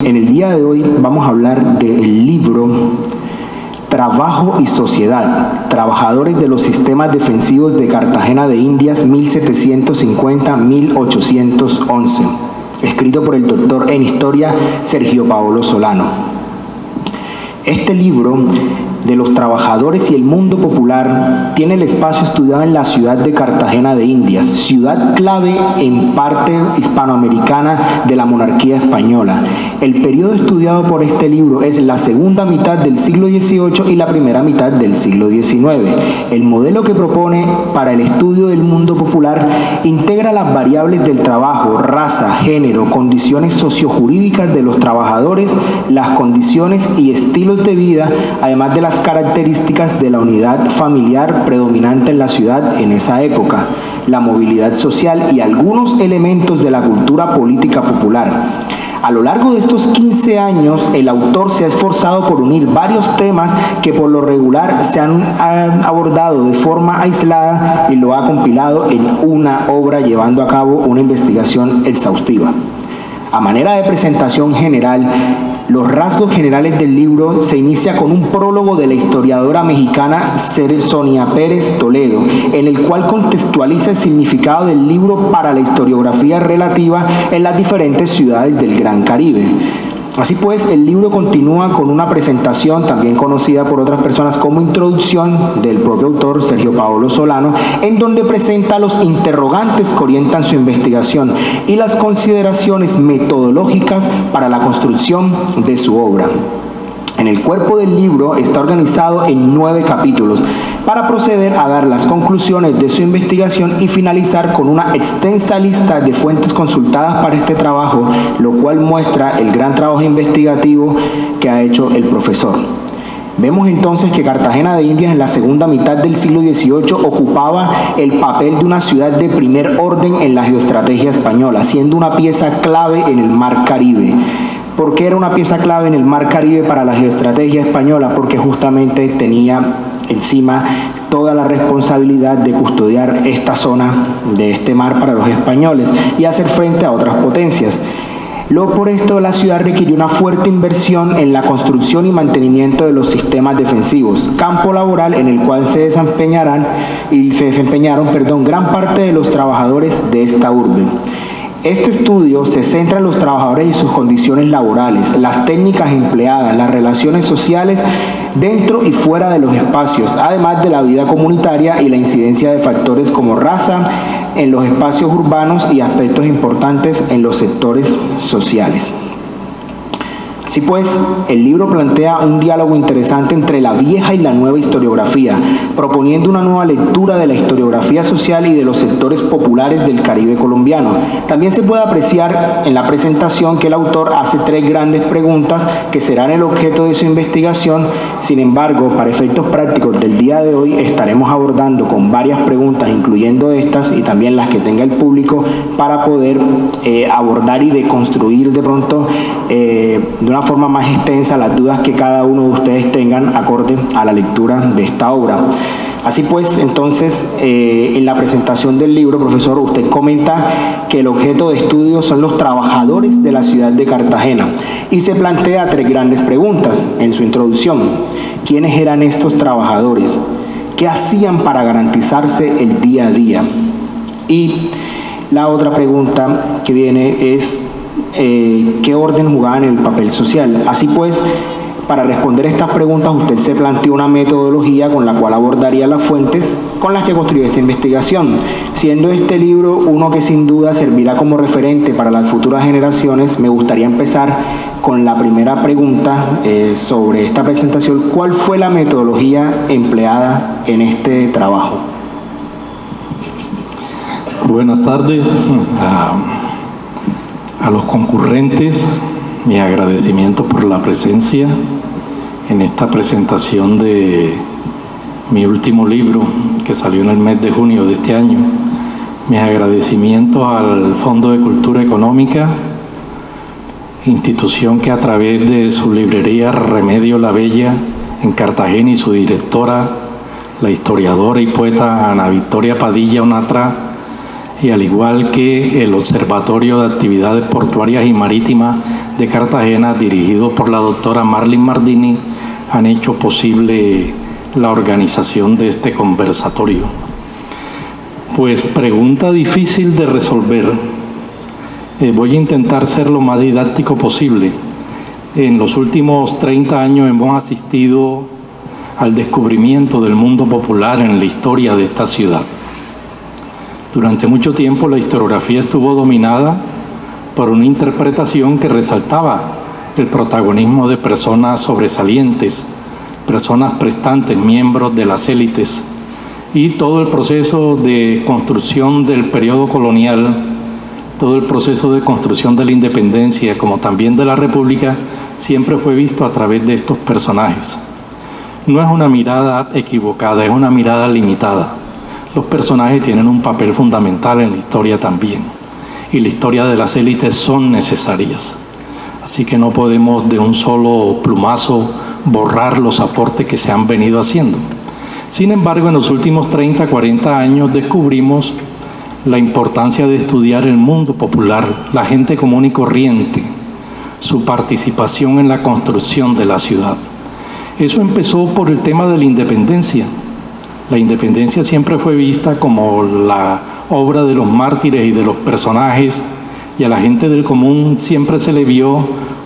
En el día de hoy vamos a hablar del libro Trabajo y Sociedad, Trabajadores de los Sistemas Defensivos de Cartagena de Indias 1750-1811, escrito por el doctor en Historia Sergio Paolo Solano. Este libro de los trabajadores y el mundo popular tiene el espacio estudiado en la ciudad de Cartagena de Indias, ciudad clave en parte hispanoamericana de la monarquía española. El periodo estudiado por este libro es la segunda mitad del siglo XVIII y la primera mitad del siglo XIX. El modelo que propone para el estudio del mundo popular integra las variables del trabajo, raza, género, condiciones sociojurídicas de los trabajadores, las condiciones y estilos de vida, además de las características de la unidad familiar predominante en la ciudad en esa época, la movilidad social y algunos elementos de la cultura política popular. A lo largo de estos 15 años, el autor se ha esforzado por unir varios temas que por lo regular se han abordado de forma aislada y lo ha compilado en una obra, llevando a cabo una investigación exhaustiva. A manera de presentación general, los rasgos generales del libro se inicia con un prólogo de la historiadora mexicana Sonia Pérez Toledo, en el cual contextualiza el significado del libro para la historiografía relativa en las diferentes ciudades del Gran Caribe. Así pues, el libro continúa con una presentación, también conocida por otras personas como introducción, del propio autor Sergio Paolo Solano, en donde presenta los interrogantes que orientan su investigación y las consideraciones metodológicas para la construcción de su obra. En el cuerpo del libro está organizado en 9 capítulos para proceder a dar las conclusiones de su investigación y finalizar con una extensa lista de fuentes consultadas para este trabajo, lo cual muestra el gran trabajo investigativo que ha hecho el profesor. Vemos entonces que Cartagena de Indias en la segunda mitad del siglo XVIII ocupaba el papel de una ciudad de primer orden en la geoestrategia española, siendo una pieza clave en el Mar Caribe. ¿Por qué era una pieza clave en el Mar Caribe para la geoestrategia española? Porque justamente tenía encima toda la responsabilidad de custodiar esta zona de este mar para los españoles y hacer frente a otras potencias. Por esto la ciudad requirió una fuerte inversión en la construcción y mantenimiento de los sistemas defensivos, campo laboral en el cual se desempeñaron gran parte de los trabajadores de esta urbe. Este estudio se centra en los trabajadores y sus condiciones laborales, las técnicas empleadas, las relaciones sociales dentro y fuera de los espacios, además de la vida comunitaria y la incidencia de factores como raza en los espacios urbanos y aspectos importantes en los sectores sociales. Así pues, el libro plantea un diálogo interesante entre la vieja y la nueva historiografía, proponiendo una nueva lectura de la historiografía social y de los sectores populares del Caribe colombiano. También se puede apreciar en la presentación que el autor hace 3 grandes preguntas que serán el objeto de su investigación. Sin embargo, para efectos prácticos del día de hoy estaremos abordando con varias preguntas, incluyendo estas y también las que tenga el público, para poder abordar y deconstruir de pronto de una forma más extensa las dudas que cada uno de ustedes tengan acorde a la lectura de esta obra. Así pues, entonces, en la presentación del libro, profesor, usted comenta que el objeto de estudio son los trabajadores de la ciudad de Cartagena y se plantea 3 grandes preguntas en su introducción. ¿Quiénes eran estos trabajadores? ¿Qué hacían para garantizarse el día a día? Y la otra pregunta que viene es ¿qué orden jugaban en el papel social? Así pues, para responder estas preguntas, usted se planteó una metodología con la cual abordaría las fuentes con las que construyó esta investigación, siendo este libro uno que sin duda servirá como referente para las futuras generaciones. Me gustaría empezar con la primera pregunta sobre esta presentación. ¿Cuál fue la metodología empleada en este trabajo? Buenas tardes a los concurrentes, mi agradecimiento por la presencia en esta presentación de mi último libro que salió en el mes de junio de este año. Mis agradecimientos al Fondo de Cultura Económica, institución que a través de su librería Remedio La Bella en Cartagena y su directora, la historiadora y poeta Ana Victoria Padilla Onatra, y al igual que el Observatorio de Actividades Portuarias y Marítimas de Cartagena, dirigidos por la doctora Marlin Mardini, han hecho posible la organización de este conversatorio. Pues pregunta difícil de resolver. Voy a intentar ser lo más didáctico posible. En los últimos 30 años hemos asistido al descubrimiento del mundo popular en la historia de esta ciudad. Durante mucho tiempo la historiografía estuvo dominada por una interpretación que resaltaba el protagonismo de personas sobresalientes, personas prestantes, miembros de las élites, y todo el proceso de construcción del periodo colonial, todo el proceso de construcción de la independencia, como también de la república, siempre fue visto a través de estos personajes. No es una mirada equivocada, es una mirada limitada. Los personajes tienen un papel fundamental en la historia también, y la historia de las élites son necesarias. Así que no podemos de un solo plumazo borrar los aportes que se han venido haciendo. Sin embargo, en los últimos 30, 40 años descubrimos la importancia de estudiar el mundo popular, la gente común y corriente, su participación en la construcción de la ciudad. Eso empezó por el tema de la independencia. La independencia siempre fue vista como la obra de los mártires y de los personajes, y a la gente del común siempre se le vio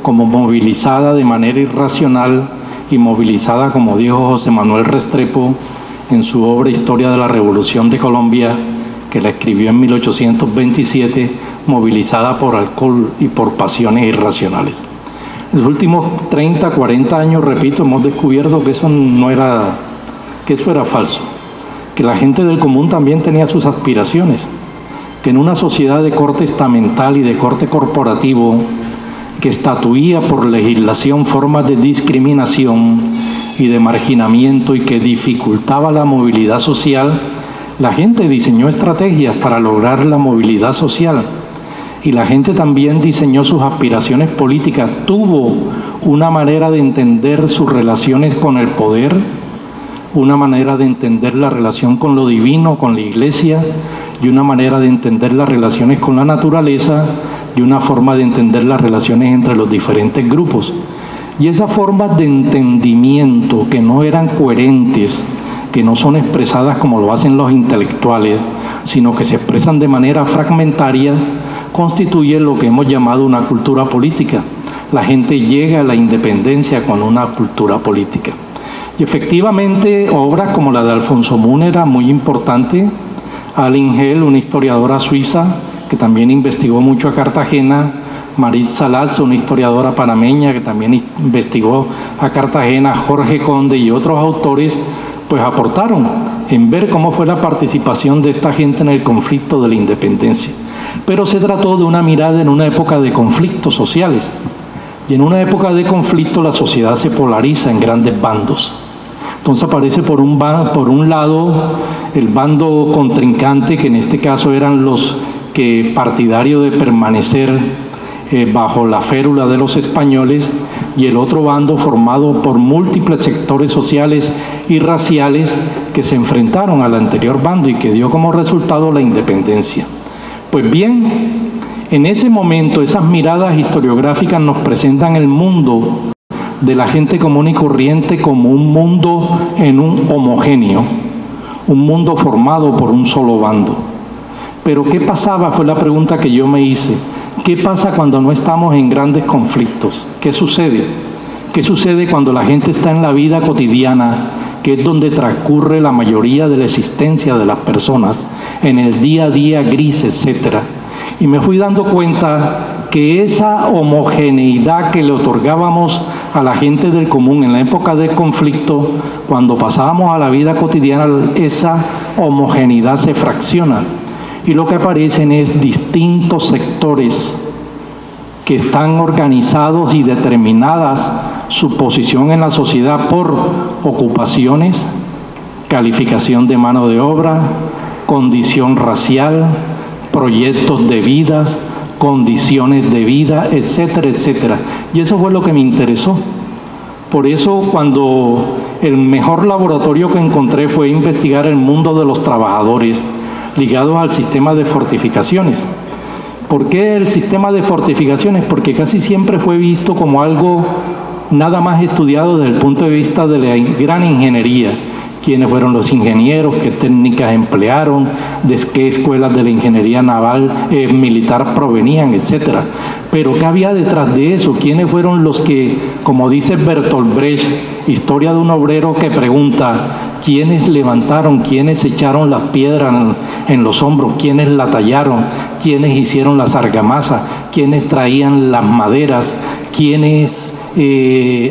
como movilizada de manera irracional y movilizada, como dijo José Manuel Restrepo en su obra Historia de la Revolución de Colombia, que la escribió en 1827, movilizada por alcohol y por pasiones irracionales. En los últimos 30, 40 años, repito, hemos descubierto que eso era falso, que la gente del común también tenía sus aspiraciones, que en una sociedad de corte estamental y de corte corporativo, que estatuía por legislación formas de discriminación y de marginamiento y que dificultaba la movilidad social, la gente diseñó estrategias para lograr la movilidad social, y la gente también diseñó sus aspiraciones políticas, tuvo una manera de entender sus relaciones con el poder, una manera de entender la relación con lo divino, con la iglesia, y una manera de entender las relaciones con la naturaleza, y una forma de entender las relaciones entre los diferentes grupos. Y esas formas de entendimiento que no eran coherentes, que no son expresadas como lo hacen los intelectuales, sino que se expresan de manera fragmentaria, constituyen lo que hemos llamado una cultura política. La gente llega a la independencia con una cultura política. Y efectivamente, obras como la de Alfonso Mun era muy importante. Aline Hell, una historiadora suiza que también investigó mucho a Cartagena, Marit Salaz, una historiadora panameña que también investigó a Cartagena, Jorge Conde y otros autores, pues aportaron en ver cómo fue la participación de esta gente en el conflicto de la independencia. Pero se trató de una mirada en una época de conflictos sociales. Y en una época de conflicto la sociedad se polariza en grandes bandos. Entonces aparece por un lado el bando contrincante, que en este caso eran los que partidarios de permanecer bajo la férula de los españoles, y el otro bando formado por múltiples sectores sociales y raciales que se enfrentaron al anterior bando y que dio como resultado la independencia. Pues bien, en ese momento esas miradas historiográficas nos presentan el mundo de la gente común y corriente como un mundo homogéneo, un mundo formado por un solo bando. Pero ¿qué pasaba? Fue la pregunta que yo me hice. ¿Qué pasa cuando no estamos en grandes conflictos? ¿Qué sucede? ¿Qué sucede cuando la gente está en la vida cotidiana, que es donde transcurre la mayoría de la existencia de las personas, en el día a día gris, etcétera? Y me fui dando cuenta que esa homogeneidad que le otorgábamos a la gente del común en la época del conflicto, cuando pasábamos a la vida cotidiana, esa homogeneidad se fracciona. Y lo que aparecen es distintos sectores que están organizados y determinadas su posición en la sociedad por ocupaciones, calificación de mano de obra, condición racial, proyectos de vidas, condiciones de vida, etcétera, etcétera. Y eso fue lo que me interesó. Por eso, cuando el mejor laboratorio que encontré fue investigar el mundo de los trabajadores ligados al sistema de fortificaciones. ¿Por qué el sistema de fortificaciones? Porque casi siempre fue visto como algo nada más estudiado desde el punto de vista de la gran ingeniería. ¿Quiénes fueron los ingenieros? ¿Qué técnicas emplearon? ¿De qué escuelas de la ingeniería naval militar provenían? Etcétera. Pero ¿qué había detrás de eso? ¿Quiénes fueron los que, como dice Bertolt Brecht, historia de un obrero que pregunta, ¿quiénes levantaron, quiénes echaron las piedras en los hombros, quiénes la tallaron, quiénes hicieron las argamasas, quiénes traían las maderas, quiénes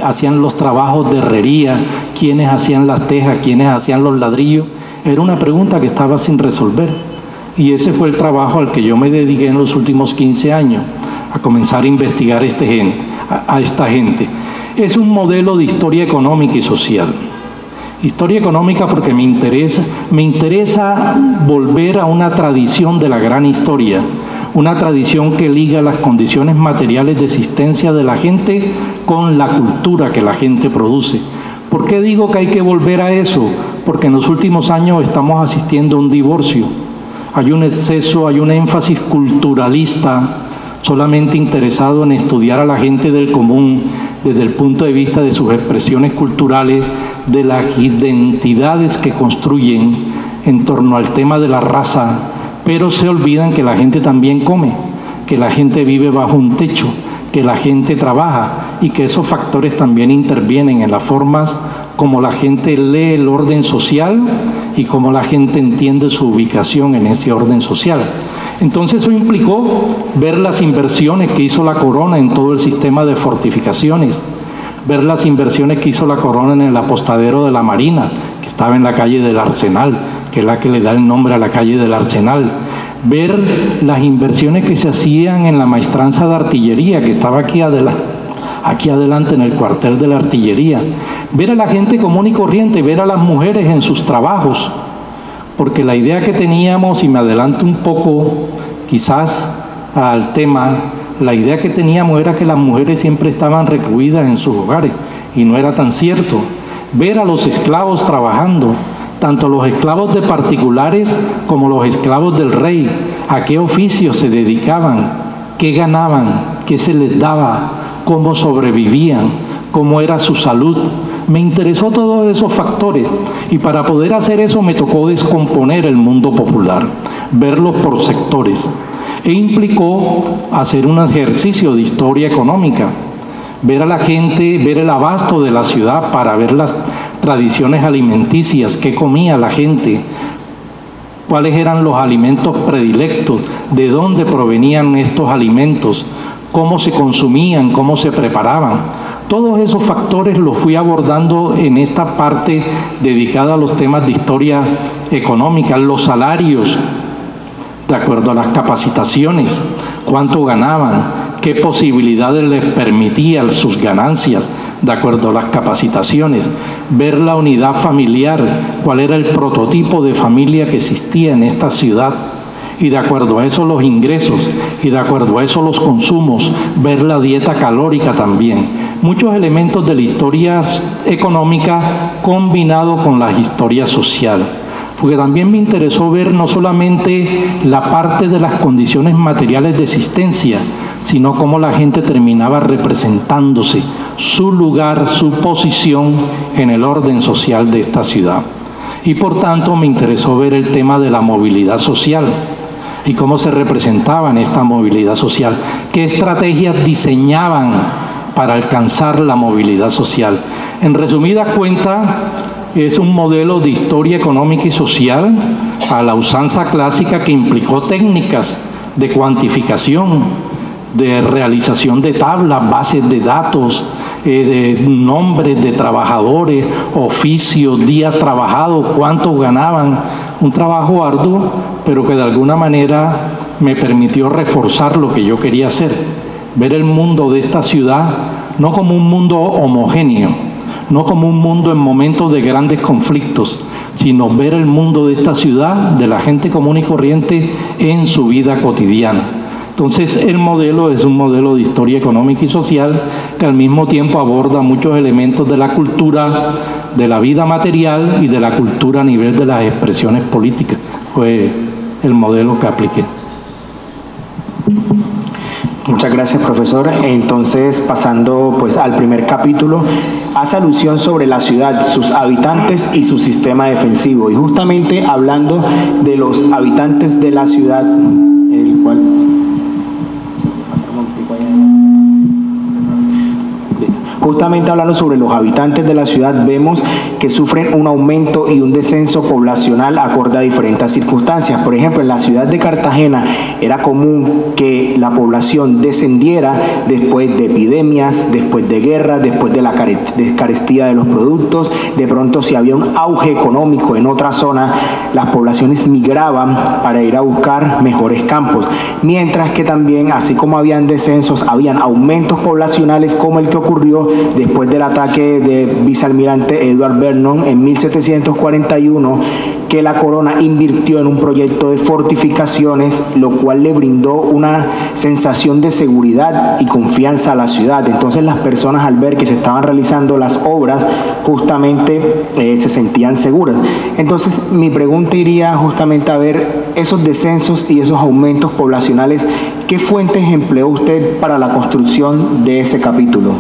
hacían los trabajos de herrería, quiénes hacían las tejas, quiénes hacían los ladrillos? Era una pregunta que estaba sin resolver. Y ese fue el trabajo al que yo me dediqué en los últimos 15 años, a comenzar a investigar a esta gente. Es un modelo de historia económica y social. Historia económica porque me interesa volver a una tradición de la gran historia, una tradición que liga las condiciones materiales de existencia de la gente con la cultura que la gente produce. ¿Por qué digo que hay que volver a eso? Porque en los últimos años estamos asistiendo a un divorcio. Hay un exceso, hay un énfasis culturalista, solamente interesado en estudiar a la gente del común desde el punto de vista de sus expresiones culturales, de las identidades que construyen en torno al tema de la raza, pero se olvidan que la gente también come, que la gente vive bajo un techo, que la gente trabaja y que esos factores también intervienen en las formas como la gente lee el orden social y cómo la gente entiende su ubicación en ese orden social. Entonces eso implicó ver las inversiones que hizo la corona en todo el sistema de fortificaciones, ver las inversiones que hizo la corona en el apostadero de la Marina, que estaba en la calle del Arsenal, que es la que le da el nombre a la calle del Arsenal, ver las inversiones que se hacían en la maestranza de artillería, que estaba aquí adelante en el cuartel de la artillería, ver a la gente común y corriente, ver a las mujeres en sus trabajos, porque la idea que teníamos, y me adelanto un poco quizás al tema, la idea que teníamos era que las mujeres siempre estaban recluidas en sus hogares, y no era tan cierto. Ver a los esclavos trabajando, tanto los esclavos de particulares como los esclavos del rey, a qué oficio se dedicaban, qué ganaban, qué se les daba, cómo sobrevivían, cómo era su salud. Me interesó todos esos factores y para poder hacer eso me tocó descomponer el mundo popular, verlo por sectores. E implicó hacer un ejercicio de historia económica, ver a la gente, ver el abasto de la ciudad para ver las tradiciones alimenticias, qué comía la gente, cuáles eran los alimentos predilectos, de dónde provenían estos alimentos, cómo se consumían, cómo se preparaban. Todos esos factores los fui abordando en esta parte dedicada a los temas de historia económica, los salarios, de acuerdo a las capacitaciones, cuánto ganaban, qué posibilidades les permitían sus ganancias, de acuerdo a las capacitaciones, ver la unidad familiar, cuál era el prototipo de familia que existía en esta ciudad, y de acuerdo a eso los ingresos, y de acuerdo a eso los consumos, ver la dieta calórica también. Muchos elementos de la historia económica combinado con la historia social. Porque también me interesó ver no solamente la parte de las condiciones materiales de existencia, sino cómo la gente terminaba representándose, su lugar, su posición en el orden social de esta ciudad. Y por tanto me interesó ver el tema de la movilidad social y cómo se representaba en esta movilidad social, qué estrategias diseñaban para alcanzar la movilidad social. En resumida cuenta, es un modelo de historia económica y social a la usanza clásica que implicó técnicas de cuantificación, de realización de tablas, bases de datos, de nombres de trabajadores, oficios, días trabajados, cuántos ganaban. Un trabajo arduo, pero que de alguna manera me permitió reforzar lo que yo quería hacer, ver el mundo de esta ciudad no como un mundo homogéneo, no como un mundo en momentos de grandes conflictos, sino ver el mundo de esta ciudad, de la gente común y corriente en su vida cotidiana. Entonces el modelo es un modelo de historia económica y social que al mismo tiempo aborda muchos elementos de la cultura, de la vida material y de la cultura a nivel de las expresiones políticas. Fue el modelo que apliqué. Muchas gracias, profesor. Entonces, pasando pues al primer capítulo, hace alusión sobre la ciudad, sus habitantes y su sistema defensivo. Y justamente hablando de los habitantes de la ciudad, el cual... Justamente hablando sobre los habitantes de la ciudad, vemos que sufren un aumento y un descenso poblacional acorde a diferentes circunstancias. Por ejemplo, en la ciudad de Cartagena era común que la población descendiera después de epidemias, después de guerras, después de la carestía de los productos. De pronto, si había un auge económico en otra zona, las poblaciones migraban para ir a buscar mejores campos. Mientras que también, así como habían descensos, habían aumentos poblacionales como el que ocurrió después del ataque de vicealmirante Edward Vernon en 1741, que la corona invirtió en un proyecto de fortificaciones, lo cual le brindó una sensación de seguridad y confianza a la ciudad. Entonces las personas, al ver que se estaban realizando las obras, justamente se sentían seguras. Entonces mi pregunta iría justamente a ver esos descensos y esos aumentos poblacionales. ¿Qué fuentes empleó usted para la construcción de ese capítulo?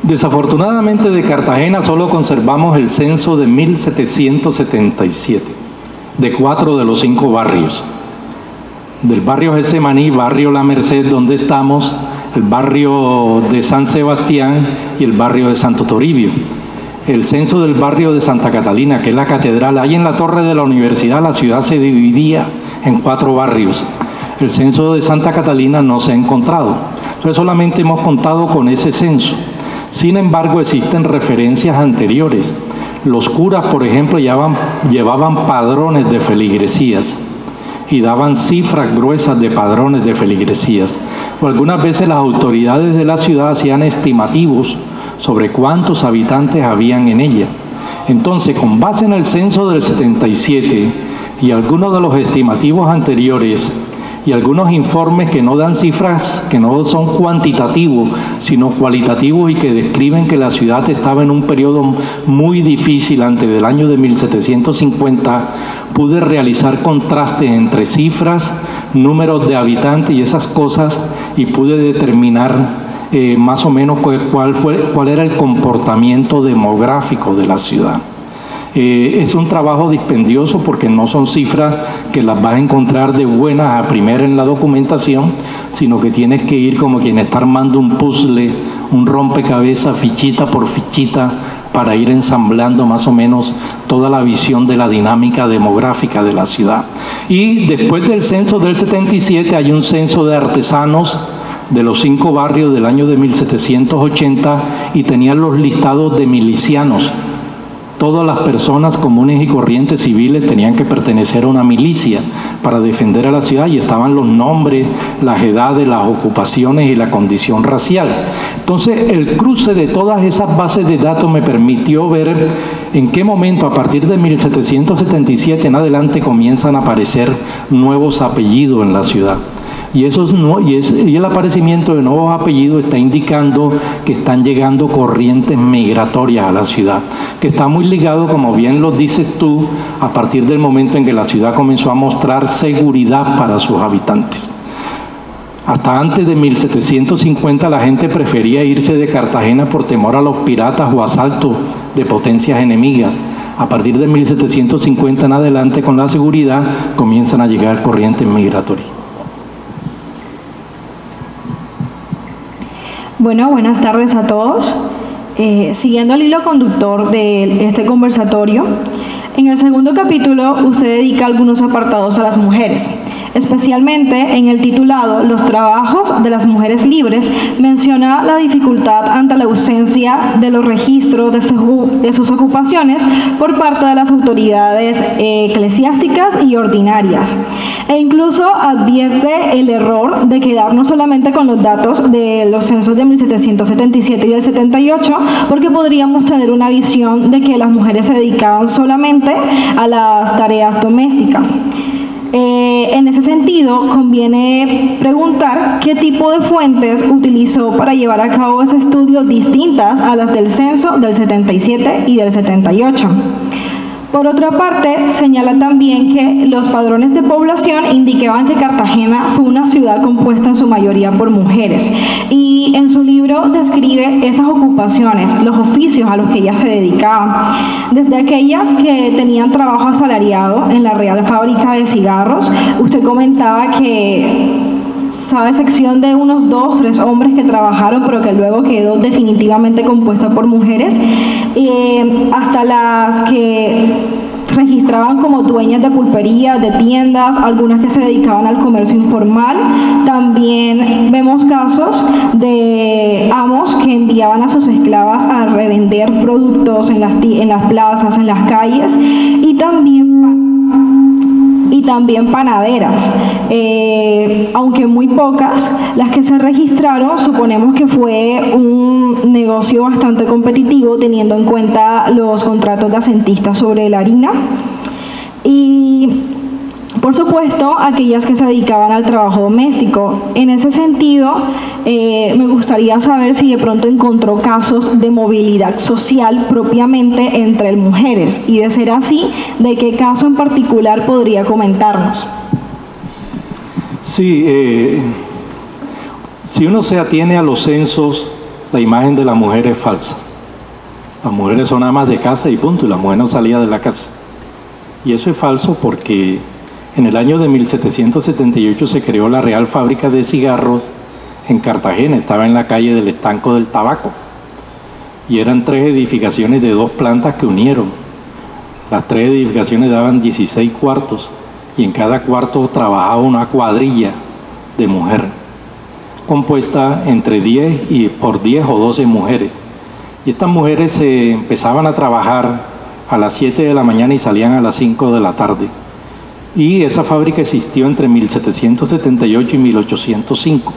Desafortunadamente de Cartagena solo conservamos el censo de 1777, de 4 de los 5 barrios. Del barrio Getsemaní, barrio La Merced, donde estamos, el barrio de San Sebastián y el barrio de Santo Toribio. El censo del barrio de Santa Catalina, que es la catedral, ahí en la torre de la universidad la ciudad se dividía en 4 barrios. El censo de Santa Catalina no se ha encontrado. Entonces solamente hemos contado con ese censo. Sin embargo, existen referencias anteriores. Los curas, por ejemplo, llevaban padrones de feligresías y daban cifras gruesas de padrones de feligresías. O algunas veces las autoridades de la ciudad hacían estimativos sobre cuántos habitantes habían en ella. Entonces, con base en el censo del 77 y algunos de los estimativos anteriores, y algunos informes que no dan cifras, que no son cuantitativos, sino cualitativos y que describen que la ciudad estaba en un periodo muy difícil antes del año de 1750, pude realizar contrastes entre cifras, números de habitantes y esas cosas, y pude determinar más o menos cuál era el comportamiento demográfico de la ciudad. Es un trabajo dispendioso porque no son cifras que las vas a encontrar de buenas a primera en la documentación, sino que tienes que ir como quien está armando un puzzle, un rompecabezas, fichita por fichita, para ir ensamblando más o menos toda la visión de la dinámica demográfica de la ciudad. Y después del censo del 77 hay un censo de artesanos de los 5 barrios del año de 1780 y tenían los listados de milicianos. Todas las personas comunes y corrientes civiles tenían que pertenecer a una milicia para defender a la ciudad, y estaban los nombres, las edades, las ocupaciones y la condición racial. Entonces, el cruce de todas esas bases de datos me permitió ver en qué momento, a partir de 1777 en adelante, comienzan a aparecer nuevos apellidos en la ciudad. Y el aparecimiento de nuevos apellidos está indicando que están llegando corrientes migratorias a la ciudad, que está muy ligado, como bien lo dices tú, a partir del momento en que la ciudad comenzó a mostrar seguridad para sus habitantes. Hasta antes de 1750 la gente prefería irse de Cartagena por temor a los piratas o asaltos de potencias enemigas. A partir de 1750 en adelante, con la seguridad, comienzan a llegar corrientes migratorias. Bueno, buenas tardes a todos. Siguiendo el hilo conductor de este conversatorio, en el segundo capítulo usted dedica algunos apartados a las mujeres. Especialmente en el titulado Los trabajos de las mujeres libres, menciona la dificultad ante la ausencia de los registros de sus ocupaciones por parte de las autoridades eclesiásticas y ordinarias. E incluso advierte el error de quedarnos solamente con los datos de los censos de 1777 y del 78, porque podríamos tener una visión de que las mujeres se dedicaban solamente a las tareas domésticas. En ese sentido, conviene preguntar qué tipo de fuentes utilizó para llevar a cabo ese estudio distintas a las del censo del 77 y del 78. Por otra parte, señala también que los padrones de población indicaban que Cartagena fue una ciudad compuesta en su mayoría por mujeres. Y en su libro describe esas ocupaciones, los oficios a los que ellas se dedicaban. Desde aquellas que tenían trabajo asalariado en la Real Fábrica de Cigarros, usted comentaba que a excepción de unos 2 o 3 hombres que trabajaron, pero que luego quedó definitivamente compuesta por mujeres, hasta las que registraban como dueñas de pulperías, de tiendas, algunas que se dedicaban al comercio informal. También vemos casos de amos que enviaban a sus esclavas a revender productos en las plazas, en las calles, y también panaderas, aunque muy pocas las que se registraron. Suponemos que fue un negocio bastante competitivo teniendo en cuenta los contratos de asentistas sobre la harina. Y por supuesto aquellas que se dedicaban al trabajo doméstico. En ese sentido, me gustaría saber si de pronto encontró casos de movilidad social propiamente entre mujeres, y de ser así, ¿de qué caso en particular podría comentarnos? Sí, si uno se atiene a los censos, la imagen de la mujer es falsa. Las mujeres son amas de casa y punto, y la mujer no salía de la casa. Y eso es falso porque en el año de 1778 se creó la Real Fábrica de Cigarros en Cartagena, estaba en la calle del Estanco del Tabaco, y eran 3 edificaciones de 2 plantas que unieron. Las 3 edificaciones daban 16 cuartos, y en cada cuarto trabajaba una cuadrilla de mujer, compuesta entre 10 y por 10 o 12 mujeres. Y estas mujeres se empezaban a trabajar a las 7 de la mañana y salían a las 5 de la tarde. Y esa fábrica existió entre 1778 y 1805.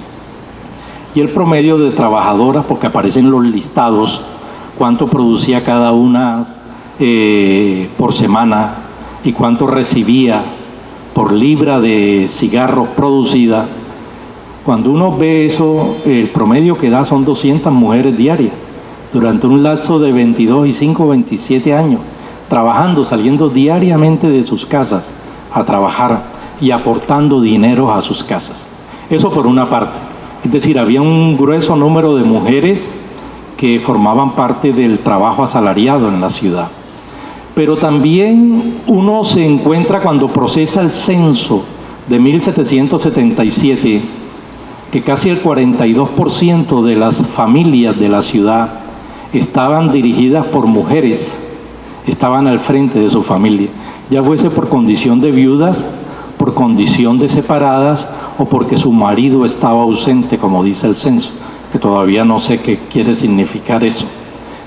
Y el promedio de trabajadoras, porque aparecen los listados, cuánto producía cada una por semana y cuánto recibía por libra de cigarros producida. Cuando uno ve eso, el promedio que da son 200 mujeres diarias, durante un lapso de 22 y 5, 27 años, trabajando, saliendo diariamente de sus casas a trabajar y aportando dinero a sus casas. Eso por una parte. Es decir, había un grueso número de mujeres que formaban parte del trabajo asalariado en la ciudad. Pero también uno se encuentra cuando procesa el censo de 1777, que casi el 42% de las familias de la ciudad estaban dirigidas por mujeres, estaban al frente de su familia, ya fuese por condición de viudas, por condición de separadas o porque su marido estaba ausente, como dice el censo, que todavía no sé qué quiere significar eso.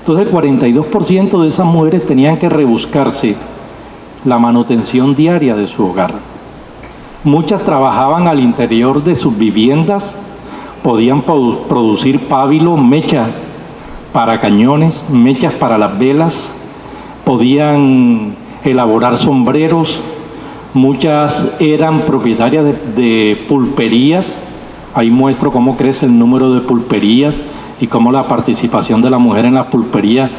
Entonces el 42% de esas mujeres tenían que rebuscarse la manutención diaria de su hogar. Muchas trabajaban al interior de sus viviendas, podían producir pábilo, mecha para cañones, mechas para las velas, podían elaborar sombreros. Muchas eran propietarias de pulperías. Ahí muestro cómo crece el número de pulperías y cómo la participación de la mujer en las pulperías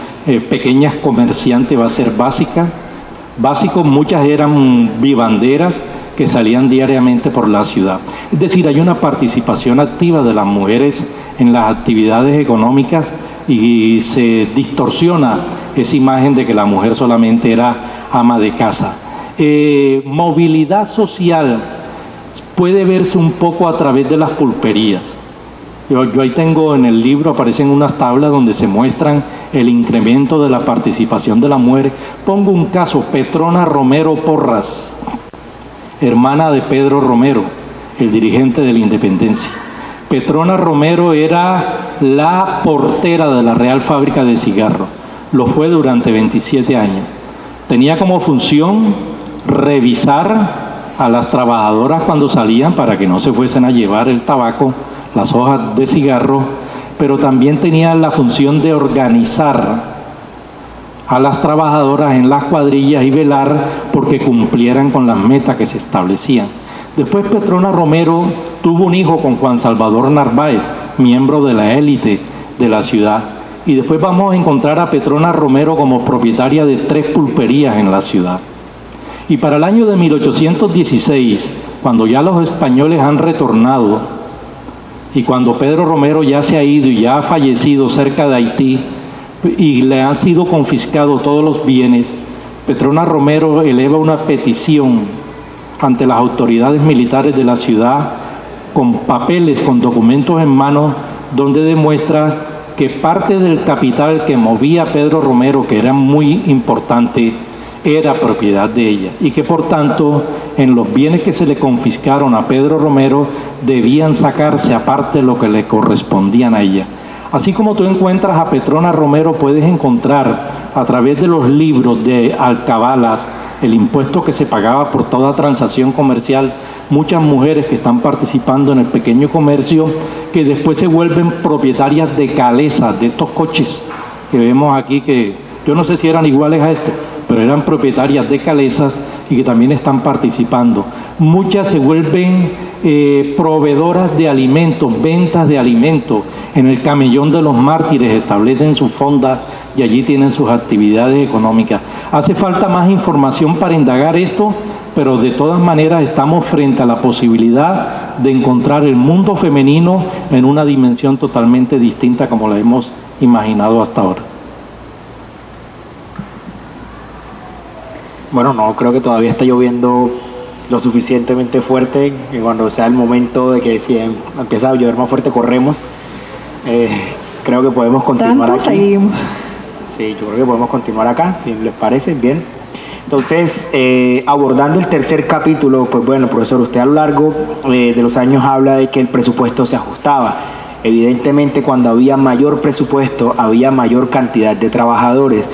pequeñas comerciantes va a ser básico. Muchas eran vivanderas que salían diariamente por la ciudad. Es decir, hay una participación activa de las mujeres en las actividades económicas y se distorsiona esa imagen de que la mujer solamente era ama de casa. Movilidad social puede verse un poco a través de las pulperías. Yo ahí tengo en el libro, aparecen unas tablas donde se muestran el incremento de la participación de la mujer. Pongo un caso: Petrona Romero Porras, hermana de Pedro Romero, el dirigente de la Independencia. Petrona Romero era la portera de la Real Fábrica de Cigarros. Lo fue durante 27 años. Tenía como función revisar a las trabajadoras cuando salían para que no se fuesen a llevar el tabaco, las hojas de cigarro, pero también tenía la función de organizar a las trabajadoras en las cuadrillas y velar porque cumplieran con las metas que se establecían. Después Petrona Romero tuvo un hijo con Juan Salvador Narváez, miembro de la élite de la ciudad, y después vamos a encontrar a Petrona Romero como propietaria de 3 pulperías en la ciudad. Y para el año de 1816, cuando ya los españoles han retornado y cuando Pedro Romero ya se ha ido y ya ha fallecido cerca de Haití y le han sido confiscados todos los bienes, Petrona Romero eleva una petición ante las autoridades militares de la ciudad con papeles, con documentos en mano, donde demuestra que parte del capital que movía Pedro Romero, que era muy importante, era propiedad de ella, y que por tanto en los bienes que se le confiscaron a Pedro Romero debían sacarse aparte lo que le correspondían a ella. Así como tú encuentras a Petrona Romero, puedes encontrar a través de los libros de alcabalas el impuesto que se pagaba por toda transacción comercial, muchas mujeres que están participando en el pequeño comercio, que después se vuelven propietarias de calesas, de estos coches que vemos aquí, que yo no sé si eran iguales a este, pero eran propietarias de calesas y que también están participando. Muchas se vuelven proveedoras de alimentos, ventas de alimentos. En el Camellón de los Mártires establecen sus fondas y allí tienen sus actividades económicas. Hace falta más información para indagar esto, pero de todas maneras estamos frente a la posibilidad de encontrar el mundo femenino en una dimensión totalmente distinta como la hemos imaginado hasta ahora. Bueno, no, creo que todavía está lloviendo lo suficientemente fuerte, que cuando sea el momento de que si empieza a llover más fuerte corremos. Creo que podemos continuar aquí. Seguimos. Sí, yo creo que podemos continuar acá, si les parece bien. Entonces, abordando el tercer capítulo, pues bueno, profesor, usted a lo largo de los años habla de que el presupuesto se ajustaba. Evidentemente, cuando había mayor presupuesto, había mayor cantidad de trabajadores.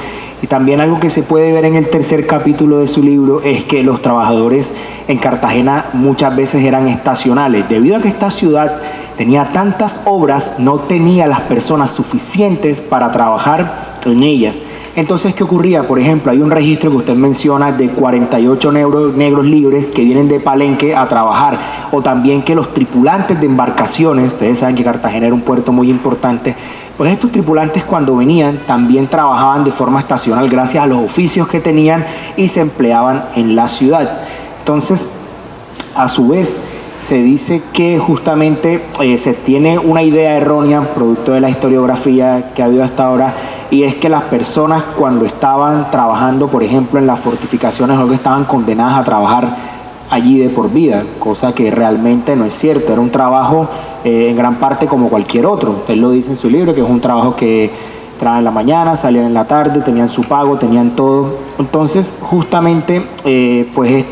Y también algo que se puede ver en el tercer capítulo de su libro es que los trabajadores en Cartagena muchas veces eran estacionales. Debido a que esta ciudad tenía tantas obras, no tenía las personas suficientes para trabajar en ellas. Entonces, ¿qué ocurría? Por ejemplo, hay un registro que usted menciona de 48 negros libres que vienen de Palenque a trabajar, o también que los tripulantes de embarcaciones, ustedes saben que Cartagena era un puerto muy importante, pues estos tripulantes cuando venían también trabajaban de forma estacional gracias a los oficios que tenían y se empleaban en la ciudad. Entonces, a su vez, se dice que justamente se tiene una idea errónea, producto de la historiografía que ha habido hasta ahora, y es que las personas cuando estaban trabajando, por ejemplo, en las fortificaciones, luego estaban condenadas a trabajar allí de por vida, cosa que realmente no es cierto. Era un trabajo en gran parte como cualquier otro. Usted lo dice en su libro, que es un trabajo que entraban en la mañana, salían en la tarde, tenían su pago, tenían todo. Entonces, justamente, pues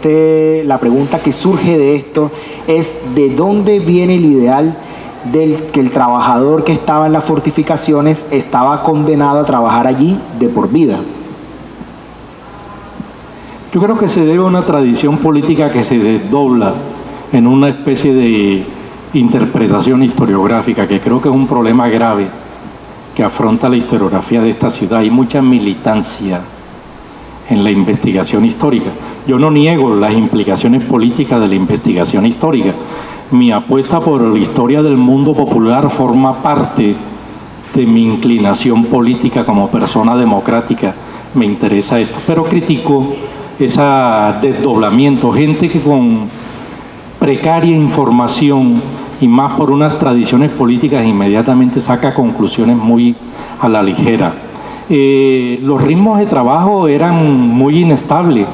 la pregunta que surge de esto es ¿de dónde viene el ideal del que el trabajador que estaba en las fortificaciones estaba condenado a trabajar allí de por vida? Yo creo que se debe a una tradición política que se desdobla en una especie de interpretación historiográfica, que creo que es un problema grave que afronta la historiografía de esta ciudad. Hay mucha militancia en la investigación histórica. Yo no niego las implicaciones políticas de la investigación histórica. Mi apuesta por la historia del mundo popular forma parte de mi inclinación política como persona democrática. Me interesa esto, pero critico ese desdoblamiento. Gente que con precaria información y más por unas tradiciones políticas inmediatamente saca conclusiones muy a la ligera. Los ritmos de trabajo eran muy inestables.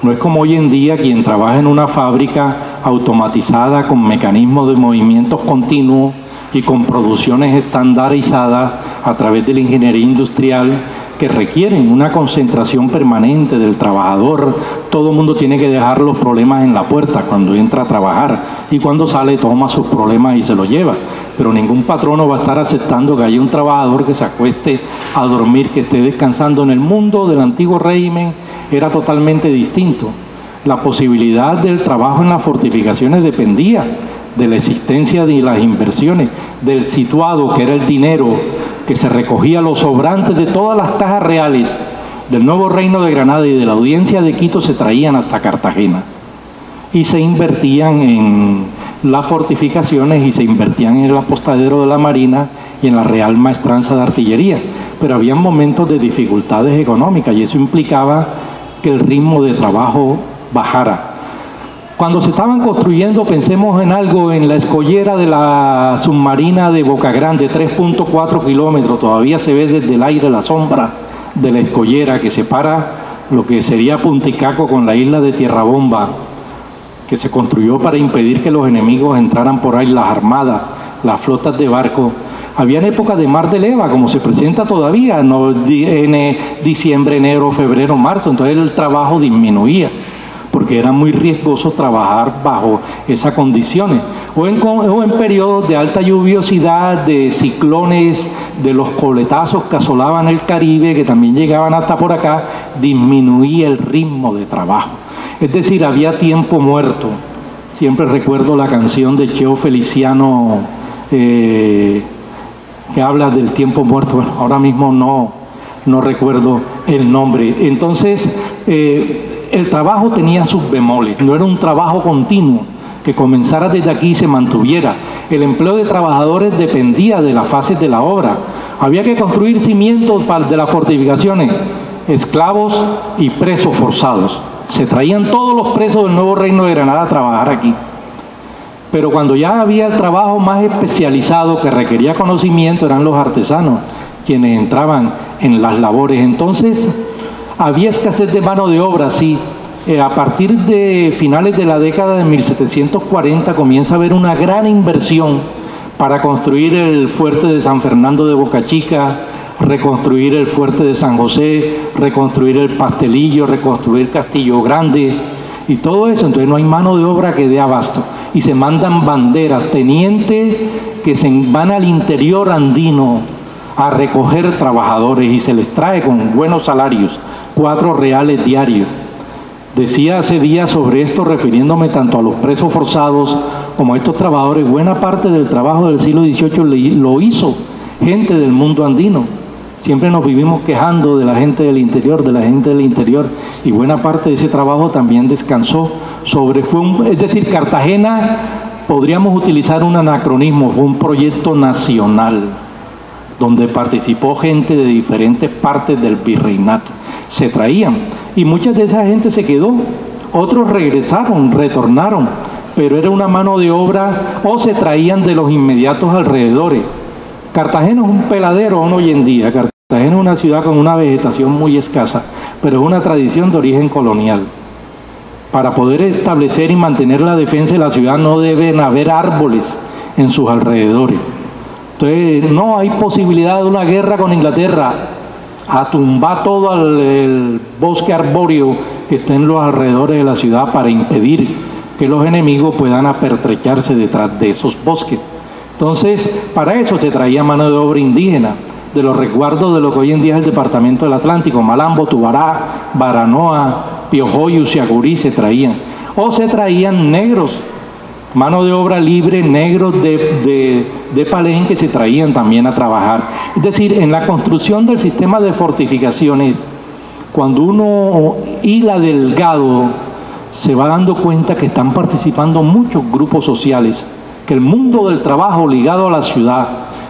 No es como hoy en día quien trabaja en una fábrica automatizada con mecanismos de movimientos continuos y con producciones estandarizadas a través de la ingeniería industrial que requieren una concentración permanente del trabajador. Todo el mundo tiene que dejar los problemas en la puerta cuando entra a trabajar y cuando sale toma sus problemas y se los lleva. Pero ningún patrono va a estar aceptando que haya un trabajador que se acueste a dormir, que esté descansando. En el mundo del antiguo régimen era totalmente distinto. La posibilidad del trabajo en las fortificaciones dependía de la existencia de las inversiones, del situado, que era el dinero que se recogía, los sobrantes de todas las cajas reales del nuevo reino de Granada y de la audiencia de Quito se traían hasta Cartagena y se invertían en las fortificaciones y se invertían en el apostadero de la Marina y en la Real Maestranza de Artillería. pero había momentos de dificultades económicas y eso implicaba que el ritmo de trabajo bajara. Cuando se estaban construyendo, pensemos en algo, en la escollera de la submarina de Boca Grande, 3.4 kilómetros, todavía se ve desde el aire la sombra de la escollera que separa lo que sería Punticaco con la isla de Tierra Bomba, que se construyó para impedir que los enemigos entraran por ahí, las armadas, las flotas de barco. Habían épocas de mar de leva, como se presenta todavía, en diciembre, enero, febrero, marzo, entonces el trabajo disminuía, porque era muy riesgoso trabajar bajo esas condiciones. O en periodos de alta lluviosidad, de ciclones, de los coletazos que asolaban el Caribe, que también llegaban hasta por acá, disminuía el ritmo de trabajo. Es decir, había tiempo muerto. Siempre recuerdo la canción de Cheo Feliciano que habla del tiempo muerto. Bueno, ahora mismo no recuerdo el nombre. Entonces, el trabajo tenía sus bemoles, no era un trabajo continuo que comenzara desde aquí y se mantuviera. El empleo de trabajadores dependía de las fases de la obra. Había que construir cimientos de las fortificaciones, esclavos y presos forzados. Se traían todos los presos del Nuevo Reino de Granada a trabajar aquí. Pero cuando ya había el trabajo más especializado que requería conocimiento, eran los artesanos quienes entraban en las labores. Entonces, había escasez de mano de obra, sí. A partir de finales de la década de 1740 comienza a haber una gran inversión para construir el fuerte de San Fernando de Boca Chica, reconstruir el fuerte de San José, reconstruir el Pastelillo, reconstruir Castillo Grande y todo eso. Entonces no hay mano de obra que dé abasto y se mandan banderas, tenientes que se van al interior andino a recoger trabajadores y se les trae con buenos salarios, 4 reales diarios. Decía hace días sobre esto, refiriéndome tanto a los presos forzados como a estos trabajadores, buena parte del trabajo del siglo XVIII lo hizo gente del mundo andino. Siempre nos vivimos quejando de la gente del interior, y buena parte de ese trabajo también descansó sobre, es decir, Cartagena, podríamos utilizar un anacronismo, fue un proyecto nacional, donde participó gente de diferentes partes del virreinato. Se traían, y mucha de esa gente se quedó, otros regresaron, retornaron, pero era una mano de obra, o se traían de los inmediatos alrededores. Cartagena es un peladero aún hoy en día. Cartagena es una ciudad con una vegetación muy escasa, pero es una tradición de origen colonial. Para poder establecer y mantener la defensa de la ciudad no deben haber árboles en sus alrededores. Entonces no hay posibilidad de una guerra con Inglaterra, a tumbar todo el bosque arbóreo que está en los alrededores de la ciudad para impedir que los enemigos puedan apertrecharse detrás de esos bosques. Entonces, para eso se traía mano de obra indígena, de los resguardos de lo que hoy en día es el departamento del Atlántico, Malambo, Tubará, Baranoa, Piojoyo, Usiacurí, se traían. O se traían negros, mano de obra libre, negros de Palenque, se traían también a trabajar. Es decir, en la construcción del sistema de fortificaciones, cuando uno hila delgado, se va dando cuenta que están participando muchos grupos sociales, que el mundo del trabajo ligado a la ciudad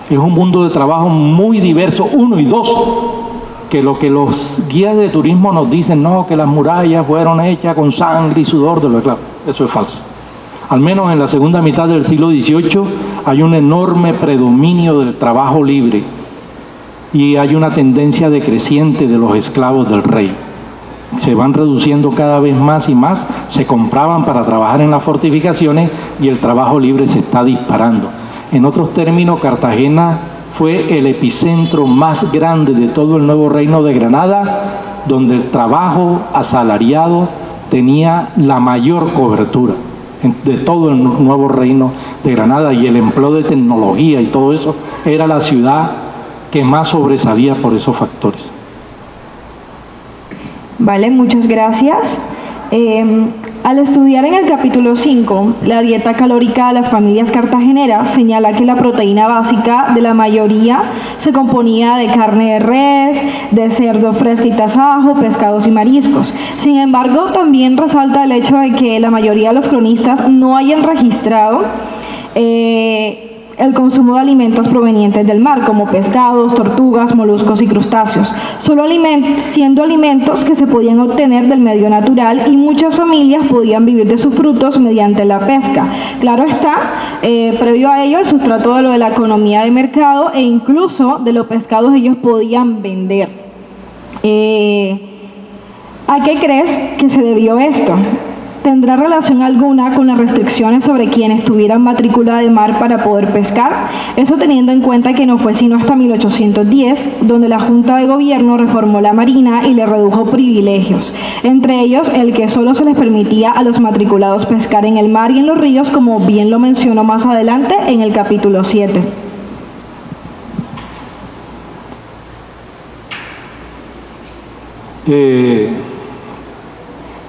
es un mundo de trabajo muy diverso, 1 y 2, que lo que los guías de turismo nos dicen, no, que las murallas fueron hechas con sangre y sudor de los esclavos. Eso es falso. Al menos en la segunda mitad del siglo XVIII hay un enorme predominio del trabajo libre y hay una tendencia decreciente de los esclavos del rey. Se van reduciendo cada vez más y más, se compraban para trabajar en las fortificaciones y el trabajo libre se está disparando. En otros términos, Cartagena fue el epicentro más grande de todo el Nuevo Reino de Granada, donde el trabajo asalariado tenía la mayor cobertura de todo el Nuevo Reino de Granada, y el empleo de tecnología y todo eso era la ciudad que más sobresalía por esos factores. Vale, muchas gracias. Al estudiar en el capítulo 5 la dieta calórica de las familias cartageneras, señala que la proteína básica de la mayoría se componía de carne de res, de cerdo fresco y tasajo, pescados y mariscos. Sin embargo, también resalta el hecho de que la mayoría de los cronistas no hayan registrado el consumo de alimentos provenientes del mar, como pescados, tortugas, moluscos y crustáceos, siendo alimentos que se podían obtener del medio natural, y muchas familias podían vivir de sus frutos mediante la pesca. Claro está, previo a ello, el sustrato de lo de la economía de mercado, e incluso de los pescados ellos podían vender. ¿A qué crees que se debió esto? ¿Tendrá relación alguna con las restricciones sobre quienes tuvieran matrícula de mar para poder pescar? Eso teniendo en cuenta que no fue sino hasta 1810, donde la Junta de Gobierno reformó la Marina y le redujo privilegios, entre ellos el que solo se les permitía a los matriculados pescar en el mar y en los ríos, como bien lo mencionó más adelante en el capítulo 7.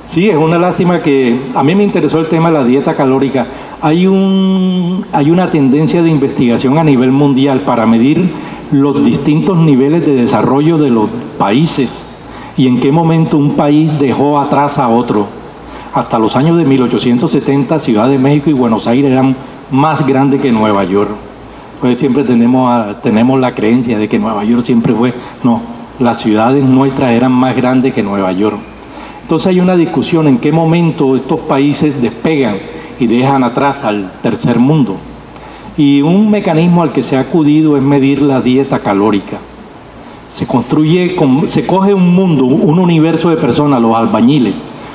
Sí, es una lástima que a mí me interesó el tema de la dieta calórica. Hay una tendencia de investigación a nivel mundial para medir los distintos niveles de desarrollo de los países y en qué momento un país dejó atrás a otro. Hasta los años de 1870, Ciudad de México y Buenos Aires eran más grandes que Nueva York. Pues siempre tenemos la creencia de que Nueva York siempre fue... No, las ciudades nuestras eran más grandes que Nueva York. Entonces hay una discusión en qué momento estos países despegan y dejan atrás al tercer mundo. Y un mecanismo al que se ha acudido es medir la dieta calórica. Se coge un mundo, un universo de personas, los albañiles,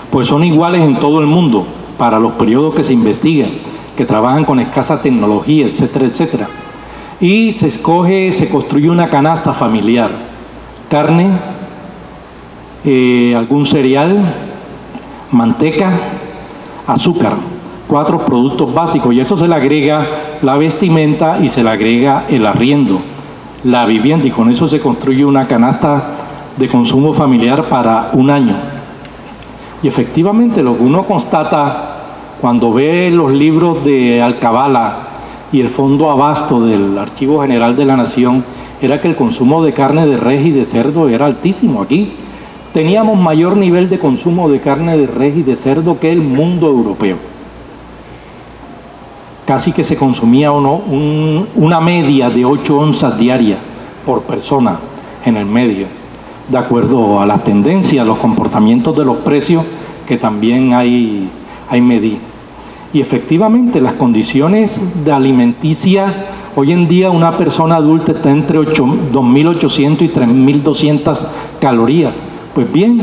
pues son iguales en todo el mundo para los periodos que se investigan, que trabajan con escasa tecnología, etcétera, etcétera. Y se construye una canasta familiar, carne, algún cereal, manteca, azúcar, 4 productos básicos, y a eso se le agrega la vestimenta y se le agrega el arriendo, la vivienda, y con eso se construye una canasta de consumo familiar para un año. Y efectivamente lo que uno constata cuando ve los libros de Alcabala y el Fondo Abasto del Archivo General de la Nación era que el consumo de carne de res y de cerdo era altísimo. Aquí teníamos mayor nivel de consumo de carne de res y de cerdo que el mundo europeo. Casi que se consumía una media de 8 onzas diarias por persona en el medio, de acuerdo a las tendencias, los comportamientos de los precios que también hay medidas. Y efectivamente las condiciones de alimenticia, hoy en día una persona adulta está entre 2.800 y 3.200 calorías. Pues bien,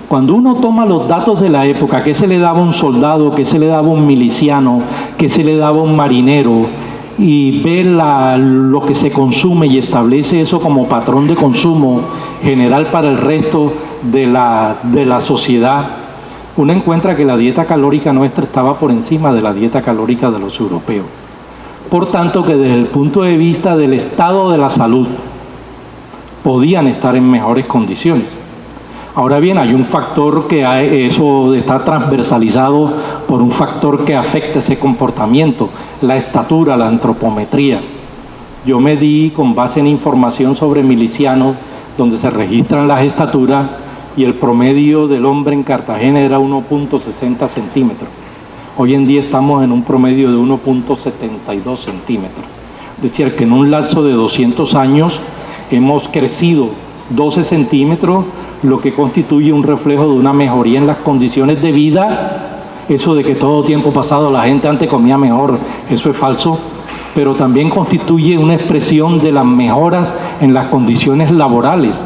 cuando uno toma los datos de la época, qué se le daba a un soldado, qué se le daba a un miliciano, qué se le daba a un marinero, y ve lo que se consume y establece eso como patrón de consumo general para el resto de la sociedad, uno encuentra que la dieta calórica nuestra estaba por encima de la dieta calórica de los europeos. Por tanto, que desde el punto de vista del estado de la salud, podían estar en mejores condiciones. Ahora bien, hay un factor que eso está transversalizado por un factor que afecta ese comportamiento, la estatura, la antropometría. Yo medí con base en información sobre milicianos, donde se registran las estaturas, y el promedio del hombre en Cartagena era 1.60 centímetros. Hoy en día estamos en un promedio de 1.72 centímetros. Es decir, que en un lapso de 200 años hemos crecido 12 centímetros, lo que constituye un reflejo de una mejoría en las condiciones de vida. Eso de que todo tiempo pasado la gente antes comía mejor, eso es falso, pero también constituye una expresión de las mejoras en las condiciones laborales.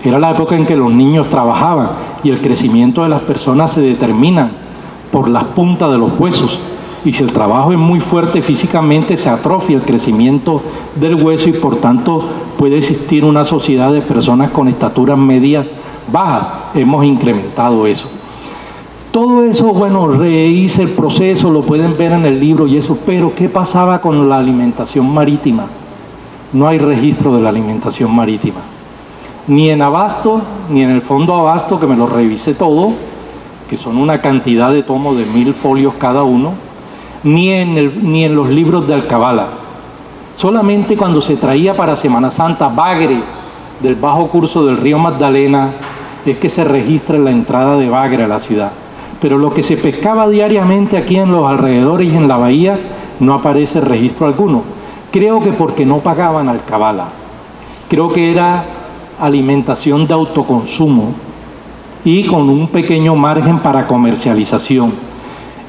Era la época en que los niños trabajaban y el crecimiento de las personas se determina por las puntas de los huesos. Y si el trabajo es muy fuerte físicamente, se atrofia el crecimiento del hueso y por tanto puede existir una sociedad de personas con estaturas medias bajas. Hemos incrementado eso. Todo eso, bueno, rehice el proceso, lo pueden ver en el libro y eso, pero ¿qué pasaba con la alimentación marítima? No hay registro de la alimentación marítima. Ni en Abasto, ni en el Fondo Abasto, que me lo revisé todo, que son una cantidad de tomos de 1000 folios cada uno, ni en los libros de Alcabala. Solamente cuando se traía para Semana Santa bagre del bajo curso del río Magdalena es que se registra la entrada de bagre a la ciudad. Pero lo que se pescaba diariamente aquí en los alrededores y en la bahía no aparece registro alguno. Creo que porque no pagaban alcabala. Creo que era alimentación de autoconsumo y con un pequeño margen para comercialización.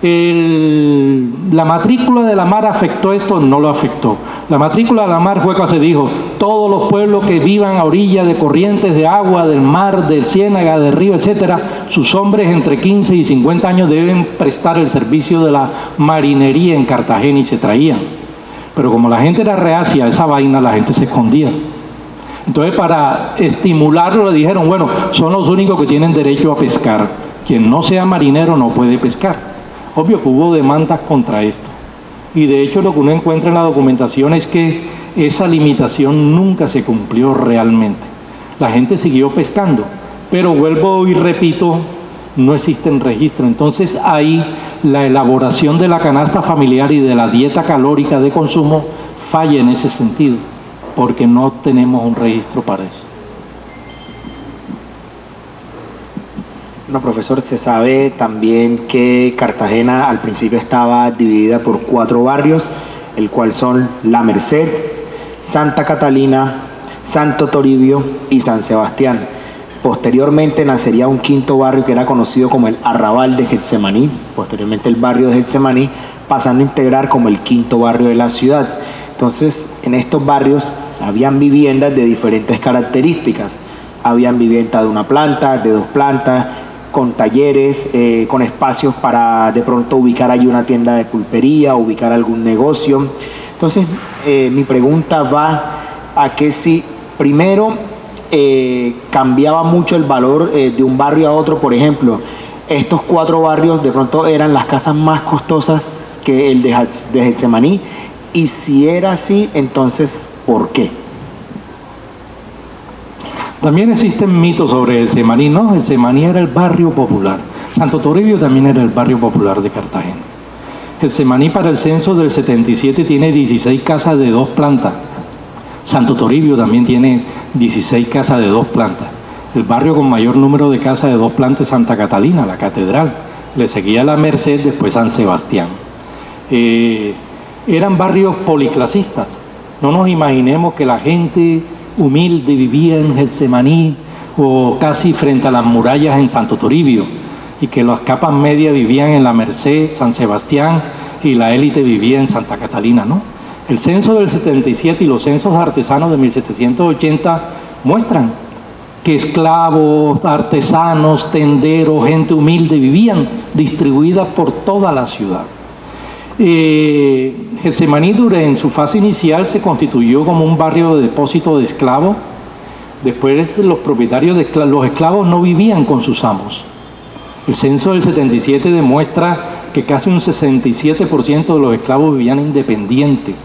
La matrícula de la mar afectó esto, no lo afectó. La matrícula de la mar fue cuando se dijo, todos los pueblos que vivan a orilla de corrientes de agua, del mar, del ciénaga, del río, etcétera, sus hombres entre 15 y 50 años deben prestar el servicio de la marinería en Cartagena, y se traían. Pero como la gente era reacia a esa vaina, la gente se escondía. Entonces, para estimularlo, le dijeron, bueno, son los únicos que tienen derecho a pescar. Quien no sea marinero no puede pescar. Obvio que hubo demandas contra esto. Y de hecho lo que uno encuentra en la documentación es que esa limitación nunca se cumplió realmente. La gente siguió pescando, pero vuelvo y repito, no existen registros. Entonces ahí la elaboración de la canasta familiar y de la dieta calórica de consumo falla en ese sentido, porque no tenemos un registro para eso. Bueno, profesor, se sabe también que Cartagena al principio estaba dividida por 4 barrios, el cual son La Merced, Santa Catalina, Santo Toribio y San Sebastián. Posteriormente nacería un 5.º barrio que era conocido como el Arrabal de Getsemaní, posteriormente el barrio de Getsemaní, pasando a integrar como el 5.º barrio de la ciudad. Entonces, en estos barrios habían viviendas de diferentes características. Habían viviendas de 1 planta, de 2 plantas, con talleres, con espacios para de pronto ubicar ahí una tienda de pulpería, ubicar algún negocio. Entonces, mi pregunta va a que si primero cambiaba mucho el valor de un barrio a otro. Por ejemplo, estos 4 barrios de pronto eran las casas más costosas que el de Getsemaní, y si era así, entonces, ¿por qué? También existen mitos sobre Getsemaní. No, Getsemaní era el barrio popular. Santo Toribio también era el barrio popular de Cartagena. Getsemaní para el censo del 77 tiene 16 casas de 2 plantas. Santo Toribio también tiene 16 casas de 2 plantas. El barrio con mayor número de casas de 2 plantas es Santa Catalina, la catedral. Le seguía La Merced, después San Sebastián. Eran barrios policlasistas. No nos imaginemos que la gente humilde vivía en Getsemaní o casi frente a las murallas en Santo Toribio, y que las capas medias vivían en La Merced, San Sebastián, y la élite vivía en Santa Catalina, ¿no? El censo del 77 y los censos artesanos de 1780 muestran que esclavos, artesanos, tenderos, gente humilde vivían distribuidas por toda la ciudad. Getsemaní en su fase inicial se constituyó como un barrio de depósito de esclavos. Después los propietarios de los esclavos no vivían con sus amos. El censo del 77 demuestra que casi un 67% de los esclavos vivían independientes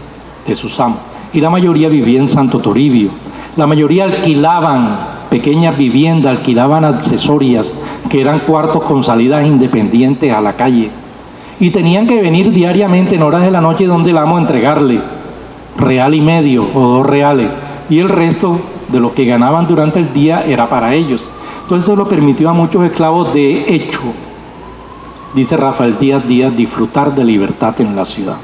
de sus amos, y la mayoría vivía en Santo Toribio. La mayoría alquilaban pequeñas viviendas, alquilaban accesorias, que eran cuartos con salidas independientes a la calle, y tenían que venir diariamente en horas de la noche donde el amo entregarle $1.50 o 2 reales, y el resto de lo que ganaban durante el día era para ellos. Entonces eso lo permitió a muchos esclavos, de hecho, dice Rafael Díaz Díaz, disfrutar de libertad en la ciudad.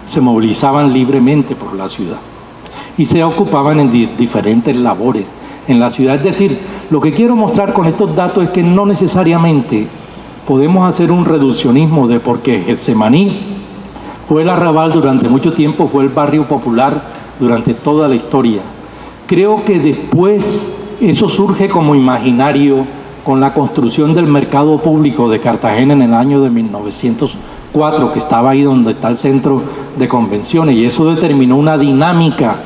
Se movilizaban libremente por la ciudad y se ocupaban en diferentes labores en la ciudad. Es decir, lo que quiero mostrar con estos datos es que no necesariamente podemos hacer un reduccionismo de porque Getsemaní fue el Arrabal durante mucho tiempo, fue el barrio popular durante toda la historia. Creo que después eso surge como imaginario con la construcción del mercado público de Cartagena en el año de 1904, que estaba ahí donde está el centro de convenciones, y eso determinó una dinámica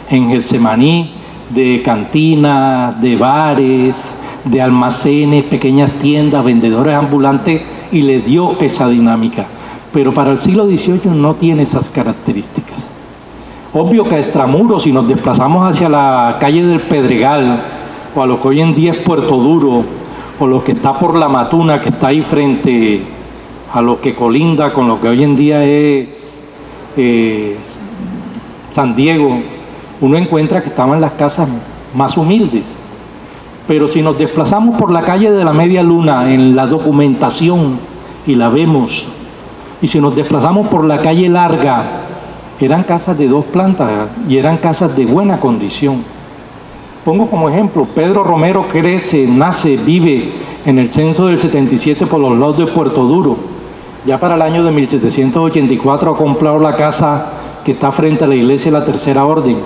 en Getsemaní de cantinas, de bares, de almacenes, pequeñas tiendas, vendedores ambulantes, y le dio esa dinámica. Pero para el siglo XVIII no tiene esas características. Obvio que a extramuros, si nos desplazamos hacia la calle del Pedregal, o a lo que hoy en día es Puerto Duro, o lo que está por La Matuna, que está ahí frente a lo que colinda con lo que hoy en día es San Diego, uno encuentra que estaban las casas más humildes. Pero si nos desplazamos por la calle de la Media Luna en la documentación, y la vemos, y si nos desplazamos por la calle Larga, eran casas de 2 plantas y eran casas de buena condición. Pongo como ejemplo, Pedro Romero crece, nace, vive en el censo del 77 por los lados de Puerto Duro. Ya para el año de 1784 ha comprado la casa que está frente a la iglesia de la Tercera Orden,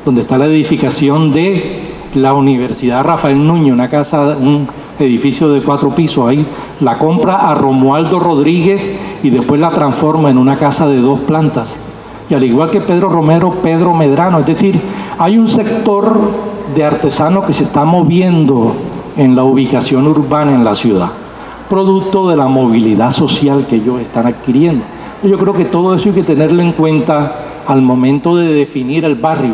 donde está la edificación de la Universidad Rafael Nuño, una casa, un edificio de 4 pisos. Ahí la compra a Romualdo Rodríguez y después la transforma en una casa de 2 plantas. Y al igual que Pedro Romero, Pedro Medrano. Es decir, hay un sector de artesanos que se está moviendo en la ubicación urbana en la ciudad, producto de la movilidad social que ellos están adquiriendo. Yo creo que todo eso hay que tenerlo en cuenta al momento de definir el barrio,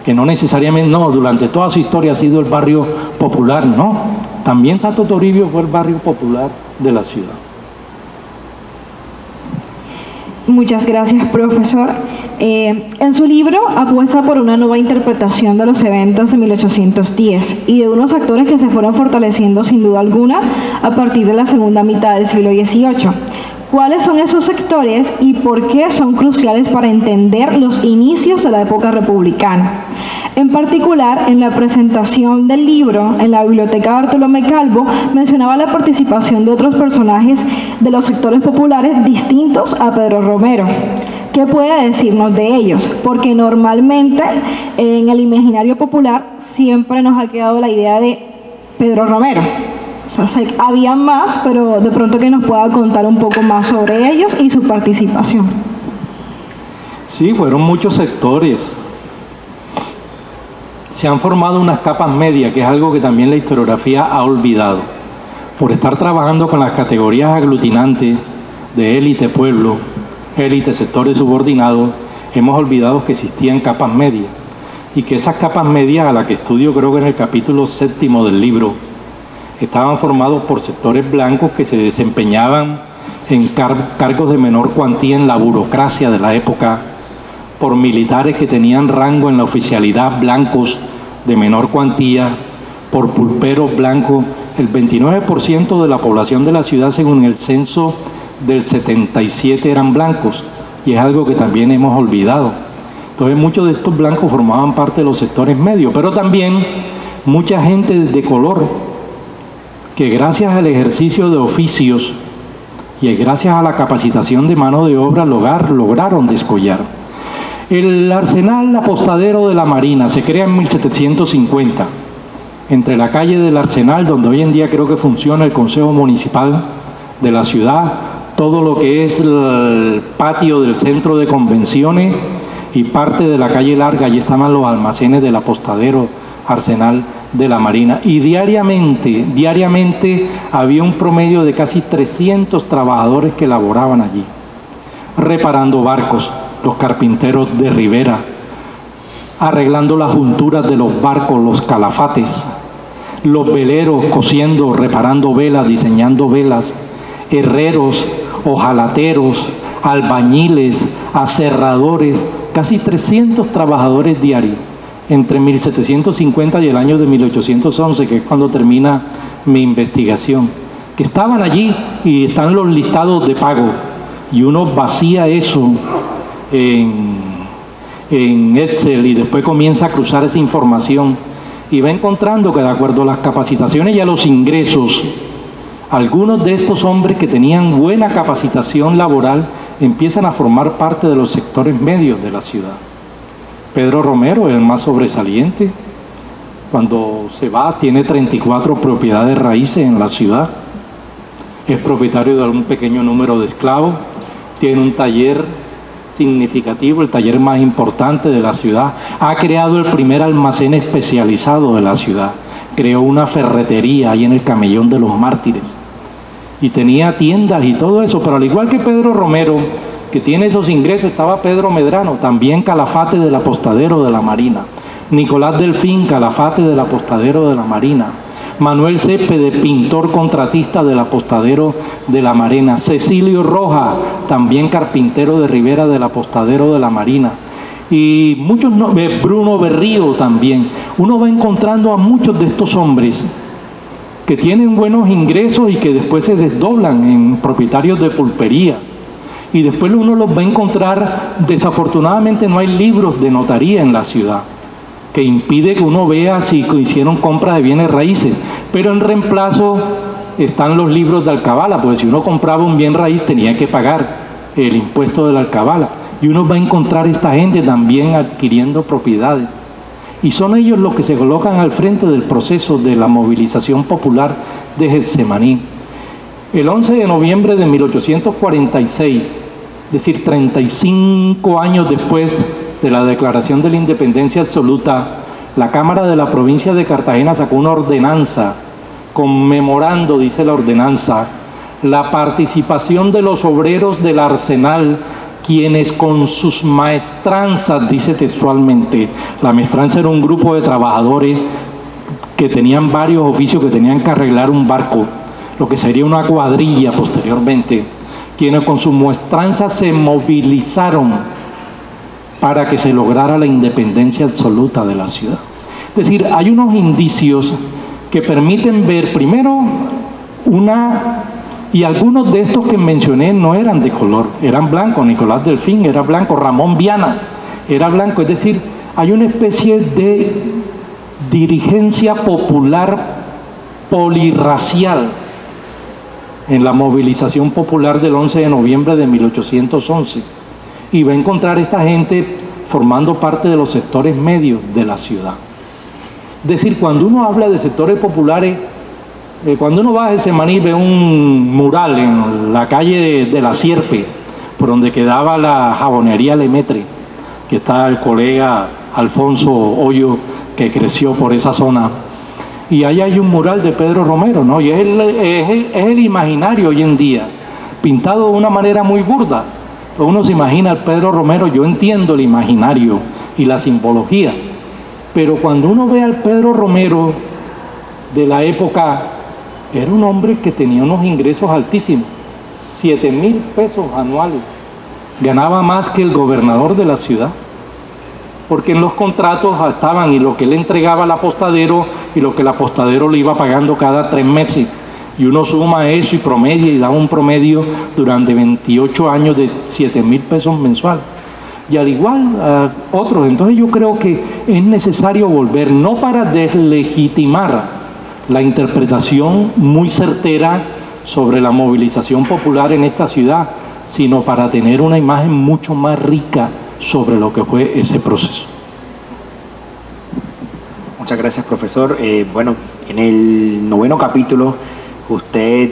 que no necesariamente, no, durante toda su historia ha sido el barrio popular, no. También Santo Toribio fue el barrio popular de la ciudad. Muchas gracias, profesor. En su libro apuesta por una nueva interpretación de los eventos de 1810 y de unos actores que se fueron fortaleciendo sin duda alguna a partir de la segunda mitad del siglo XVIII. ¿Cuáles son esos sectores y por qué son cruciales para entender los inicios de la época republicana? En particular, en la presentación del libro en la Biblioteca Bartolomé Calvo, mencionaba la participación de otros personajes de los sectores populares distintos a Pedro Romero. ¿Qué puede decirnos de ellos? Porque normalmente en el imaginario popular siempre nos ha quedado la idea de Pedro Romero. O sea, había más, pero de pronto que nos pueda contar un poco más sobre ellos y su participación. Sí, fueron muchos sectores. Se han formado unas capas medias, que es algo que también la historiografía ha olvidado. Por estar trabajando con las categorías aglutinantes de élite pueblo, élite sectores subordinados, hemos olvidado que existían capas medias. Y que esas capas medias, a las que estudio creo que en el capítulo 7 del libro, estaban formados por sectores blancos que se desempeñaban en cargos de menor cuantía en la burocracia de la época, por militares que tenían rango en la oficialidad blancos de menor cuantía, por pulperos blancos. El 29% de la población de la ciudad, según el censo del 77, eran blancos, y es algo que también hemos olvidado. Entonces muchos de estos blancos formaban parte de los sectores medios, pero también mucha gente de color que gracias al ejercicio de oficios y gracias a la capacitación de mano de obra lograron descollar. El Arsenal Apostadero de la Marina se crea en 1750, entre la calle del Arsenal, donde hoy en día creo que funciona el Consejo Municipal de la ciudad, todo lo que es el patio del centro de convenciones y parte de la calle larga. Allí estaban los almacenes del Apostadero Arsenal de la Marina, y diariamente había un promedio de casi 300 trabajadores que laboraban allí, reparando barcos, los carpinteros de Rivera, arreglando las junturas de los barcos, los calafates, los veleros, cosiendo, reparando velas, diseñando velas, herreros, hojalateros, albañiles, aserradores, casi 300 trabajadores diarios entre 1750 y el año de 1811, que es cuando termina mi investigación, que estaban allí y están los listados de pago, y uno vacía eso en Excel y después comienza a cruzar esa información y va encontrando que de acuerdo a las capacitaciones y a los ingresos, algunos de estos hombres que tenían buena capacitación laboral empiezan a formar parte de los sectores medios de la ciudad. Pedro Romero es el más sobresaliente. Cuando se va, tiene 34 propiedades raíces en la ciudad. Es propietario de un pequeño número de esclavos. Tiene un taller significativo, el taller más importante de la ciudad. Ha creado el primer almacén especializado de la ciudad. Creó una ferretería ahí en el Camellón de los Mártires. Y tenía tiendas y todo eso. Pero al igual que Pedro Romero, que tiene esos ingresos, estaba Pedro Medrano, también calafate del Apostadero de la Marina. Nicolás Delfín, calafate del Apostadero de la Marina. Manuel Céspedes, pintor contratista del Apostadero de la Marina. Cecilio Roja, también carpintero de Rivera del Apostadero de la Marina. Y muchos, Bruno Berrío también. Uno va encontrando a muchos de estos hombres que tienen buenos ingresos y que después se desdoblan en propietarios de pulpería. y después uno los va a encontrar. Desafortunadamente no hay libros de notaría en la ciudad, que impide que uno vea si hicieron compras de bienes raíces, pero en reemplazo están los libros de alcabala, porque si uno compraba un bien raíz tenía que pagar el impuesto de la alcabala, y uno va a encontrar esta gente también adquiriendo propiedades, y son ellos los que se colocan al frente del proceso de la movilización popular de Getsemaní. El 11 de noviembre de 1846, es decir, 35 años después de la declaración de la independencia absoluta, la Cámara de la provincia de Cartagena sacó una ordenanza conmemorando, dice la ordenanza, la participación de los obreros del arsenal, quienes con sus maestranzas, dice textualmente, la maestranza era un grupo de trabajadores que tenían varios oficios, que tenían que arreglar un barco, lo que sería una cuadrilla posteriormente, quienes con sus maestranzas se movilizaron para que se lograra la independencia absoluta de la ciudad. Es decir, hay unos indicios que permiten ver, primero, y algunos de estos que mencioné no eran de color, eran blancos. Nicolás Delfín era blanco, Ramón Viana era blanco, es decir, hay una especie de dirigencia popular polirracial en la movilización popular del 11 de noviembre de 1811, y va a encontrar esta gente formando parte de los sectores medios de la ciudad. Es decir, cuando uno habla de sectores populares, cuando uno va a Getsemaní ve un mural en la calle de la Sierpe, por donde quedaba la jabonería Lemaitre, que está el colega Alfonso Hoyo, que creció por esa zona, y ahí hay un mural de Pedro Romero, ¿no? Y es el imaginario hoy en día, pintado de una manera muy burda. Uno se imagina al Pedro Romero, yo entiendo el imaginario y la simbología, pero cuando uno ve al Pedro Romero de la época, era un hombre que tenía unos ingresos altísimos, 7,000 pesos anuales, ganaba más que el gobernador de la ciudad, porque en los contratos estaban y lo que él entregaba al apostadero y lo que el apostadero le iba pagando cada 3 meses, y uno suma eso y promedia y da un promedio durante 28 años de 7,000 pesos mensuales, y al igual otros. Entonces yo creo que es necesario volver, no para deslegitimar la interpretación muy certera sobre la movilización popular en esta ciudad, sino para tener una imagen mucho más rica sobre lo que fue ese proceso. Muchas gracias, profesor. Bueno, en el 9º capítulo usted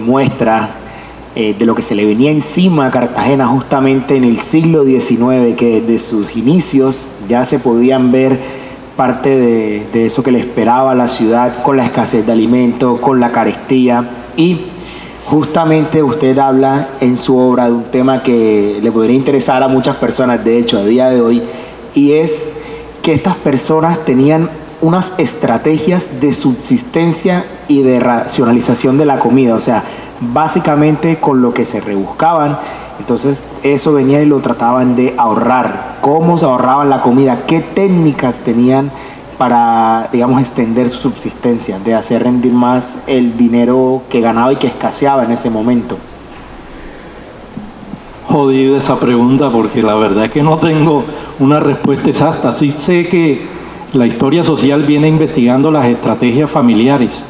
muestra de lo que se le venía encima a Cartagena justamente en el siglo XIX, que desde sus inicios ya se podían ver parte de eso que le esperaba a la ciudad, con la escasez de alimentos, con la carestía, y justamente usted habla en su obra de un tema que le podría interesar a muchas personas, de hecho, a día de hoy, y es que estas personas tenían unas estrategias de subsistencia y de racionalización de la comida, o sea, básicamente con lo que se rebuscaban. Entonces eso venía y lo trataban de ahorrar. ¿Cómo se ahorraban la comida? ¿Qué técnicas tenían para, digamos, extender su subsistencia, de hacer rendir más el dinero que ganaba y que escaseaba en ese momento? Jodida esa pregunta, porque la verdad es que no tengo una respuesta exacta. Sí sé que la historia social viene investigando las estrategias familiares.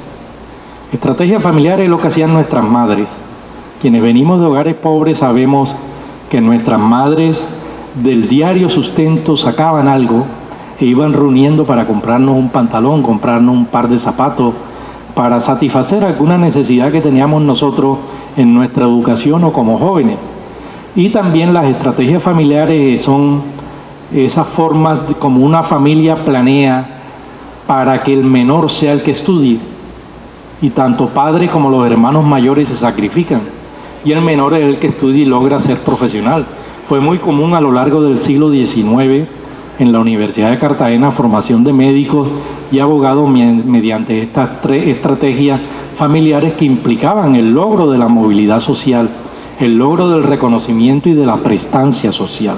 Estrategias familiares es lo que hacían nuestras madres. Quienes venimos de hogares pobres sabemos que nuestras madres del diario sustento sacaban algo e iban reuniendo para comprarnos un pantalón, comprarnos un par de zapatos, para satisfacer alguna necesidad que teníamos nosotros en nuestra educación o como jóvenes. Y también las estrategias familiares son esas formas como una familia planea para que el menor sea el que estudie, y tanto padre como los hermanos mayores se sacrifican, y el menor es el que estudia y logra ser profesional. Fue muy común a lo largo del siglo XIX en la Universidad de Cartagena formación de médicos y abogados mediante estas 3 estrategias familiares que implicaban el logro de la movilidad social, el logro del reconocimiento y de la prestancia social.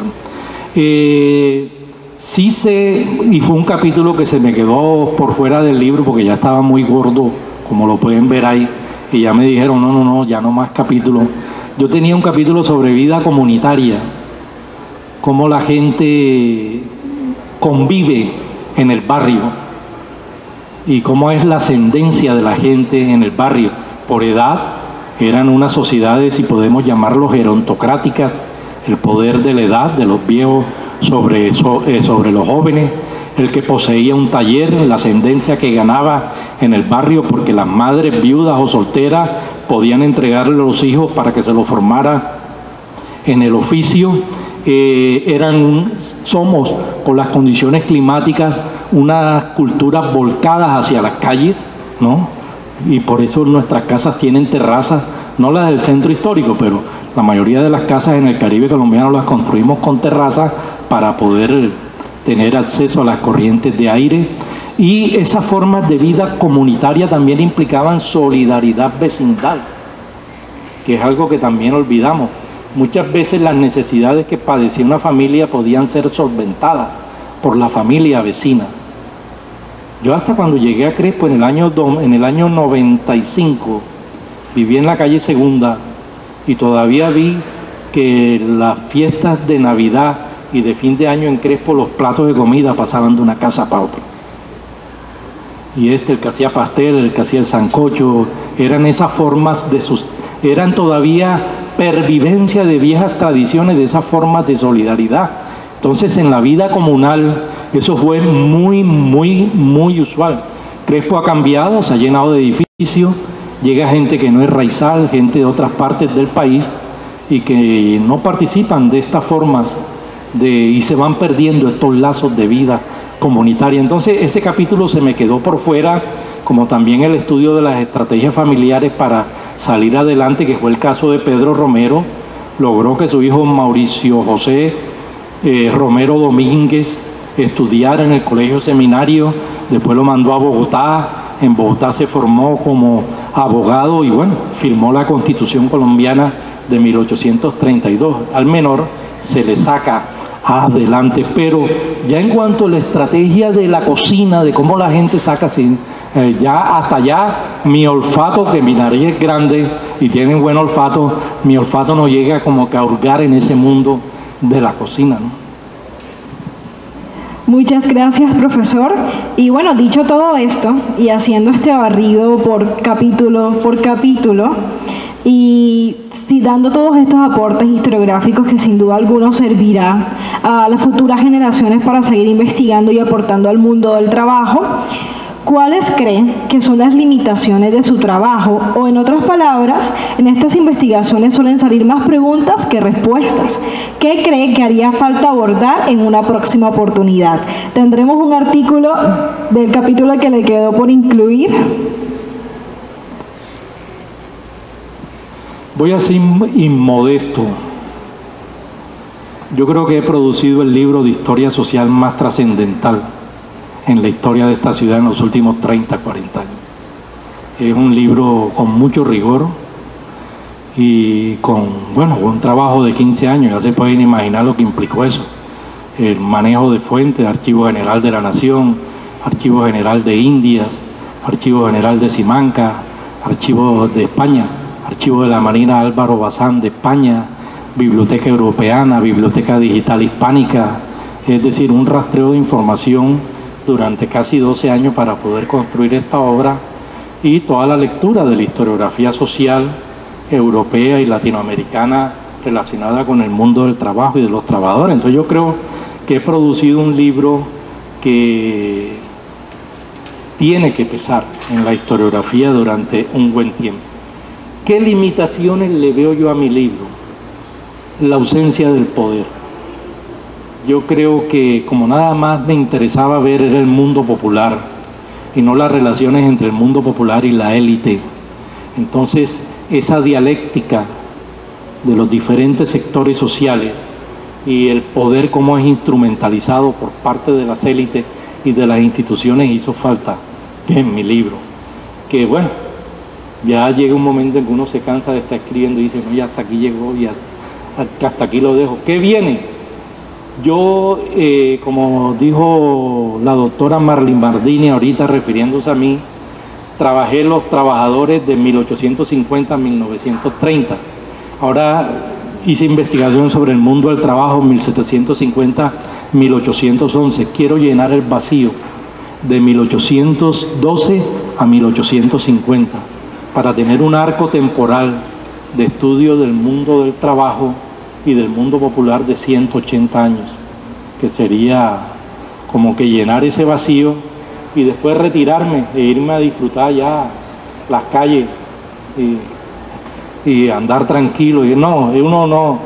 Sí sé, y fue un capítulo que se me quedó por fuera del libro porque ya estaba muy gordo, como lo pueden ver ahí, y ya me dijeron, no, ya no más capítulos, Yo tenía un capítulo sobre vida comunitaria, cómo la gente convive en el barrio y cómo es la ascendencia de la gente en el barrio. Por edad, eran unas sociedades, si podemos llamarlos, gerontocráticas, el poder de la edad, de los viejos sobre los jóvenes, el que poseía un taller, la ascendencia que ganaba en el barrio, porque las madres viudas o solteras podían entregarle a los hijos para que se los formara en el oficio. Somos, por las condiciones climáticas, unas culturas volcadas hacia las calles, ¿no? Y por eso nuestras casas tienen terrazas, no las del centro histórico, pero la mayoría de las casas en el Caribe colombiano las construimos con terrazas para poder tener acceso a las corrientes de aire. Y esas formas de vida comunitaria también implicaban solidaridad vecinal, que es algo que también olvidamos. Muchas veces las necesidades que padecía una familia podían ser solventadas por la familia vecina. Yo hasta cuando llegué a Crespo en el año 95, viví en la calle Segunda y todavía vi que las fiestas de Navidad y de fin de año en Crespo, los platos de comida pasaban de una casa para otra. Y el que hacía pastel, el que hacía el sancocho, eran esas formas eran todavía pervivencia de viejas tradiciones, de esas formas de solidaridad. Entonces, en la vida comunal, eso fue muy, muy, muy usual. Crespo ha cambiado, se ha llenado de edificios, llega gente que no es raizal, gente de otras partes del país y que no participan de estas formas y se van perdiendo estos lazos de vida comunitaria. Entonces, ese capítulo se me quedó por fuera, como también el estudio de las estrategias familiares para salir adelante, que fue el caso de Pedro Romero. Logró que su hijo Mauricio José Romero Domínguez estudiara en el colegio seminario, después lo mandó a Bogotá, en Bogotá se formó como abogado y bueno, firmó la Constitución colombiana de 1832. Al menor se le saca adelante, pero ya en cuanto a la estrategia de la cocina, de cómo la gente saca ya hasta allá, mi olfato, que mi nariz es grande y tiene buen olfato, mi olfato no llega como que a hurgar en ese mundo de la cocina, ¿no? Muchas gracias, profesor. Y bueno, dicho todo esto y haciendo este barrido por capítulo y dando todos estos aportes historiográficos que sin duda alguno servirá a las futuras generaciones para seguir investigando y aportando al mundo del trabajo, ¿cuáles creen que son las limitaciones de su trabajo? O en otras palabras, en estas investigaciones suelen salir más preguntas que respuestas. ¿Qué cree que haría falta abordar en una próxima oportunidad? Tendremos un artículo del capítulo que le quedó por incluir. Voy a ser inmodesto. Yo creo que he producido el libro de historia social más trascendental en la historia de esta ciudad en los últimos 30, 40 años. Es un libro con mucho rigor y con un trabajo de 15 años. Ya se pueden imaginar lo que implicó eso. El manejo de fuentes, Archivo General de la Nación, Archivo General de Indias, Archivo General de Simancas, Archivo de España, Archivo de la Marina Álvaro Bazán de España, Biblioteca Europeana, Biblioteca Digital Hispánica, es decir, un rastreo de información durante casi 12 años para poder construir esta obra y toda la lectura de la historiografía social europea y latinoamericana relacionada con el mundo del trabajo y de los trabajadores. Entonces yo creo que he producido un libro que tiene que pesar en la historiografía durante un buen tiempo. ¿Qué limitaciones le veo yo a mi libro? La ausencia del poder. Yo creo que como nada más me interesaba ver era el mundo popular y no las relaciones entre el mundo popular y la élite. Entonces, esa dialéctica de los diferentes sectores sociales y el poder cómo es instrumentalizado por parte de las élites y de las instituciones hizo falta en mi libro. Que bueno, ya llega un momento en que uno se cansa de estar escribiendo y dice, no, ya hasta aquí llegó y hasta aquí lo dejo. ¿Qué viene? Yo, como dijo la doctora Marlene Bardini ahorita refiriéndose a mí, trabajé los trabajadores de 1850 a 1930 Ahora hice investigación sobre el mundo del trabajo 1750-1811. Quiero llenar el vacío de 1812 a 1850 para tener un arco temporal de estudio del mundo del trabajo y del mundo popular de 180 años, que sería como que llenar ese vacío y después retirarme e irme a disfrutar ya las calles y andar tranquilo. Y no,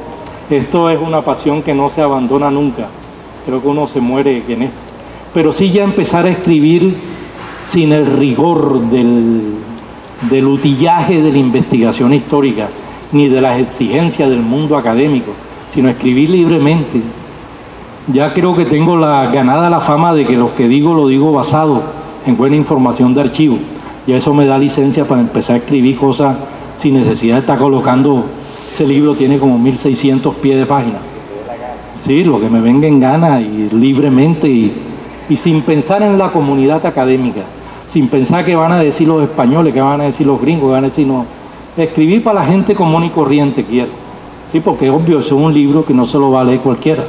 esto es una pasión que no se abandona nunca. Creo que uno se muere en esto. Pero sí ya empezar a escribir sin el rigor del utillaje de la investigación histórica, ni de las exigencias del mundo académico, sino escribir libremente. Ya creo que tengo ganada la fama de que lo que digo lo digo basado en buena información de archivo. Ya eso me da licencia para empezar a escribir cosas sin necesidad de estar colocando. Ese libro tiene como 1600 pies de página. Sí, lo que me venga en gana y libremente y sin pensar en la comunidad académica, sin pensar qué van a decir los españoles, qué van a decir los gringos, qué van a decir, no. Escribir para la gente común y corriente quiero. Sí, porque es obvio, eso es un libro que no se lo va a leer cualquiera.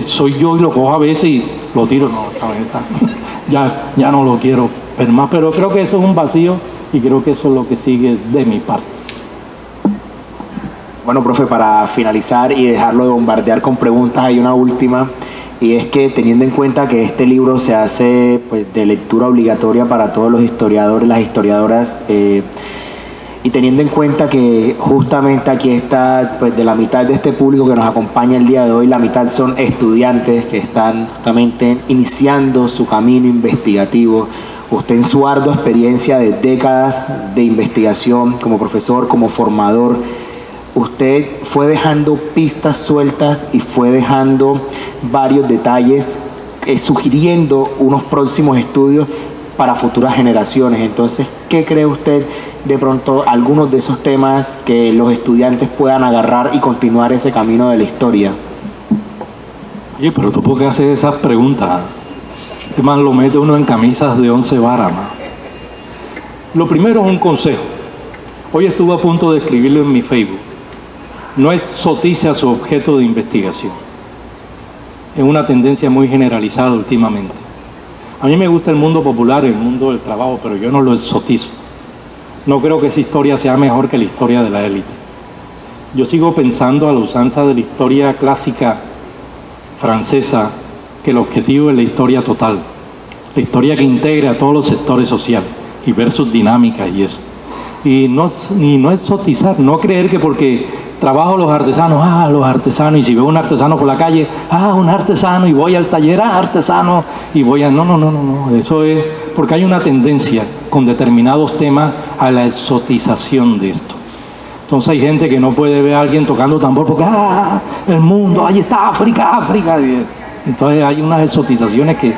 Soy yo y lo cojo a veces y lo tiro. No, ya no lo quiero ver más, pero creo que eso es un vacío y creo que eso es lo que sigue de mi parte. Bueno, profe, para finalizar y dejarlo de bombardear con preguntas, hay una última, y es que teniendo en cuenta que este libro se hace pues, de lectura obligatoria para todos los historiadores, las historiadoras, y teniendo en cuenta que justamente aquí está, pues de la mitad de este público que nos acompaña el día de hoy, la mitad son estudiantes que están justamente iniciando su camino investigativo. Usted en su ardua experiencia de décadas de investigación como profesor, como formador, usted fue dejando pistas sueltas y fue dejando varios detalles, sugiriendo unos próximos estudios para futuras generaciones. Entonces, ¿qué cree usted de pronto algunos de esos temas que los estudiantes puedan agarrar y continuar ese camino de la historia? Oye, pero tú por qué haces esas preguntas. ¿Qué más lo mete uno en camisas de 11 varas? Lo primero es un consejo. Hoy estuve a punto de escribirlo en mi Facebook. No exotice a su objeto de investigación. Es una tendencia muy generalizada últimamente. A mí me gusta el mundo popular, el mundo del trabajo, pero yo no lo exotizo. No creo que esa historia sea mejor que la historia de la élite. Yo sigo pensando a la usanza de la historia clásica francesa, que el objetivo es la historia total, la historia que integre a todos los sectores sociales y ver sus dinámicas y eso. Y no exotizar, no creer que porque trabajo los artesanos, y si veo un artesano por la calle, un artesano, y voy al taller, artesano, y voy a... No, eso es porque hay una tendencia con determinados temas a la exotización de esto. Entonces hay gente que no puede ver a alguien tocando tambor porque, el mundo, ahí está África. Entonces hay unas exotizaciones que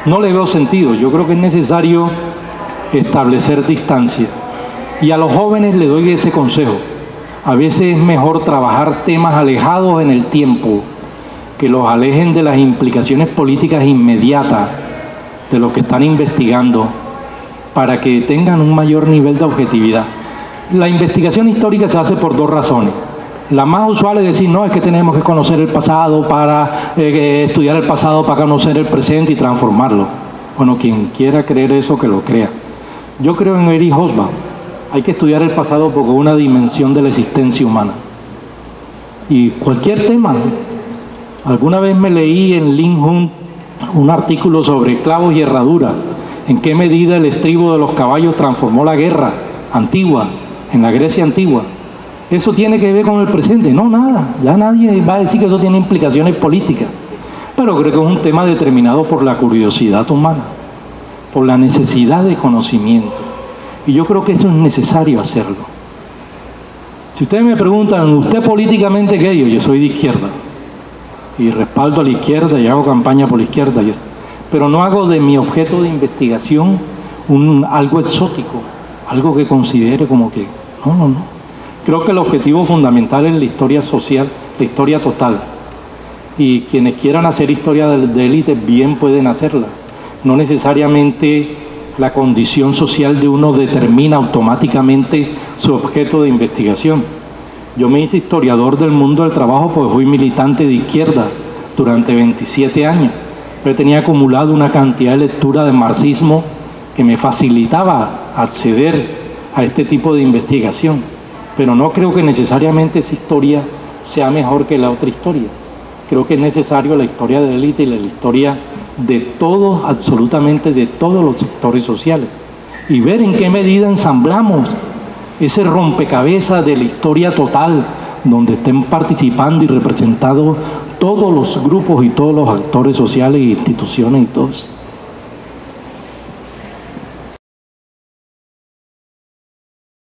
no le veo sentido. Yo creo que es necesario establecer distancia. Y a los jóvenes les doy ese consejo. A veces es mejor trabajar temas alejados en el tiempo, que los alejen de las implicaciones políticas inmediatas de lo que están investigando, para que tengan un mayor nivel de objetividad. La investigación histórica se hace por dos razones. La más usual es decir, no, es que tenemos que conocer el pasado para estudiar el pasado, para conocer el presente y transformarlo. Bueno, quien quiera creer eso, que lo crea. Yo creo en Erich Hobsbawm. Hay que estudiar el pasado porque es una dimensión de la existencia humana. Y cualquier tema. Alguna vez me leí en Lin Hunt un artículo sobre clavos y herraduras. En qué medida el estribo de los caballos transformó la guerra antigua, en la Grecia antigua. ¿Eso tiene que ver con el presente? No, nada. Ya nadie va a decir que eso tiene implicaciones políticas. Pero creo que es un tema determinado por la curiosidad humana, por la necesidad de conocimiento. Y yo creo que eso es necesario hacerlo. Si ustedes me preguntan, ¿usted políticamente qué? Yo soy de izquierda. Y respaldo a la izquierda y hago campaña por la izquierda. Pero no hago de mi objeto de investigación algo exótico, algo que considere como que... No. Creo que el objetivo fundamental es la historia social, la historia total. Y quienes quieran hacer historia de élite bien pueden hacerla. No necesariamente la condición social de uno determina automáticamente su objeto de investigación. Yo me hice historiador del mundo del trabajo porque fui militante de izquierda durante 27 años. Yo tenía acumulado una cantidad de lectura de marxismo que me facilitaba acceder a este tipo de investigación. Pero no creo que necesariamente esa historia sea mejor que la otra historia. Creo que es necesario la historia de élite y la historia de todos, absolutamente de todos los sectores sociales. Y ver en qué medida ensamblamos ese rompecabezas de la historia total, donde estén participando y representados todos los grupos y todos los actores sociales e instituciones y todos.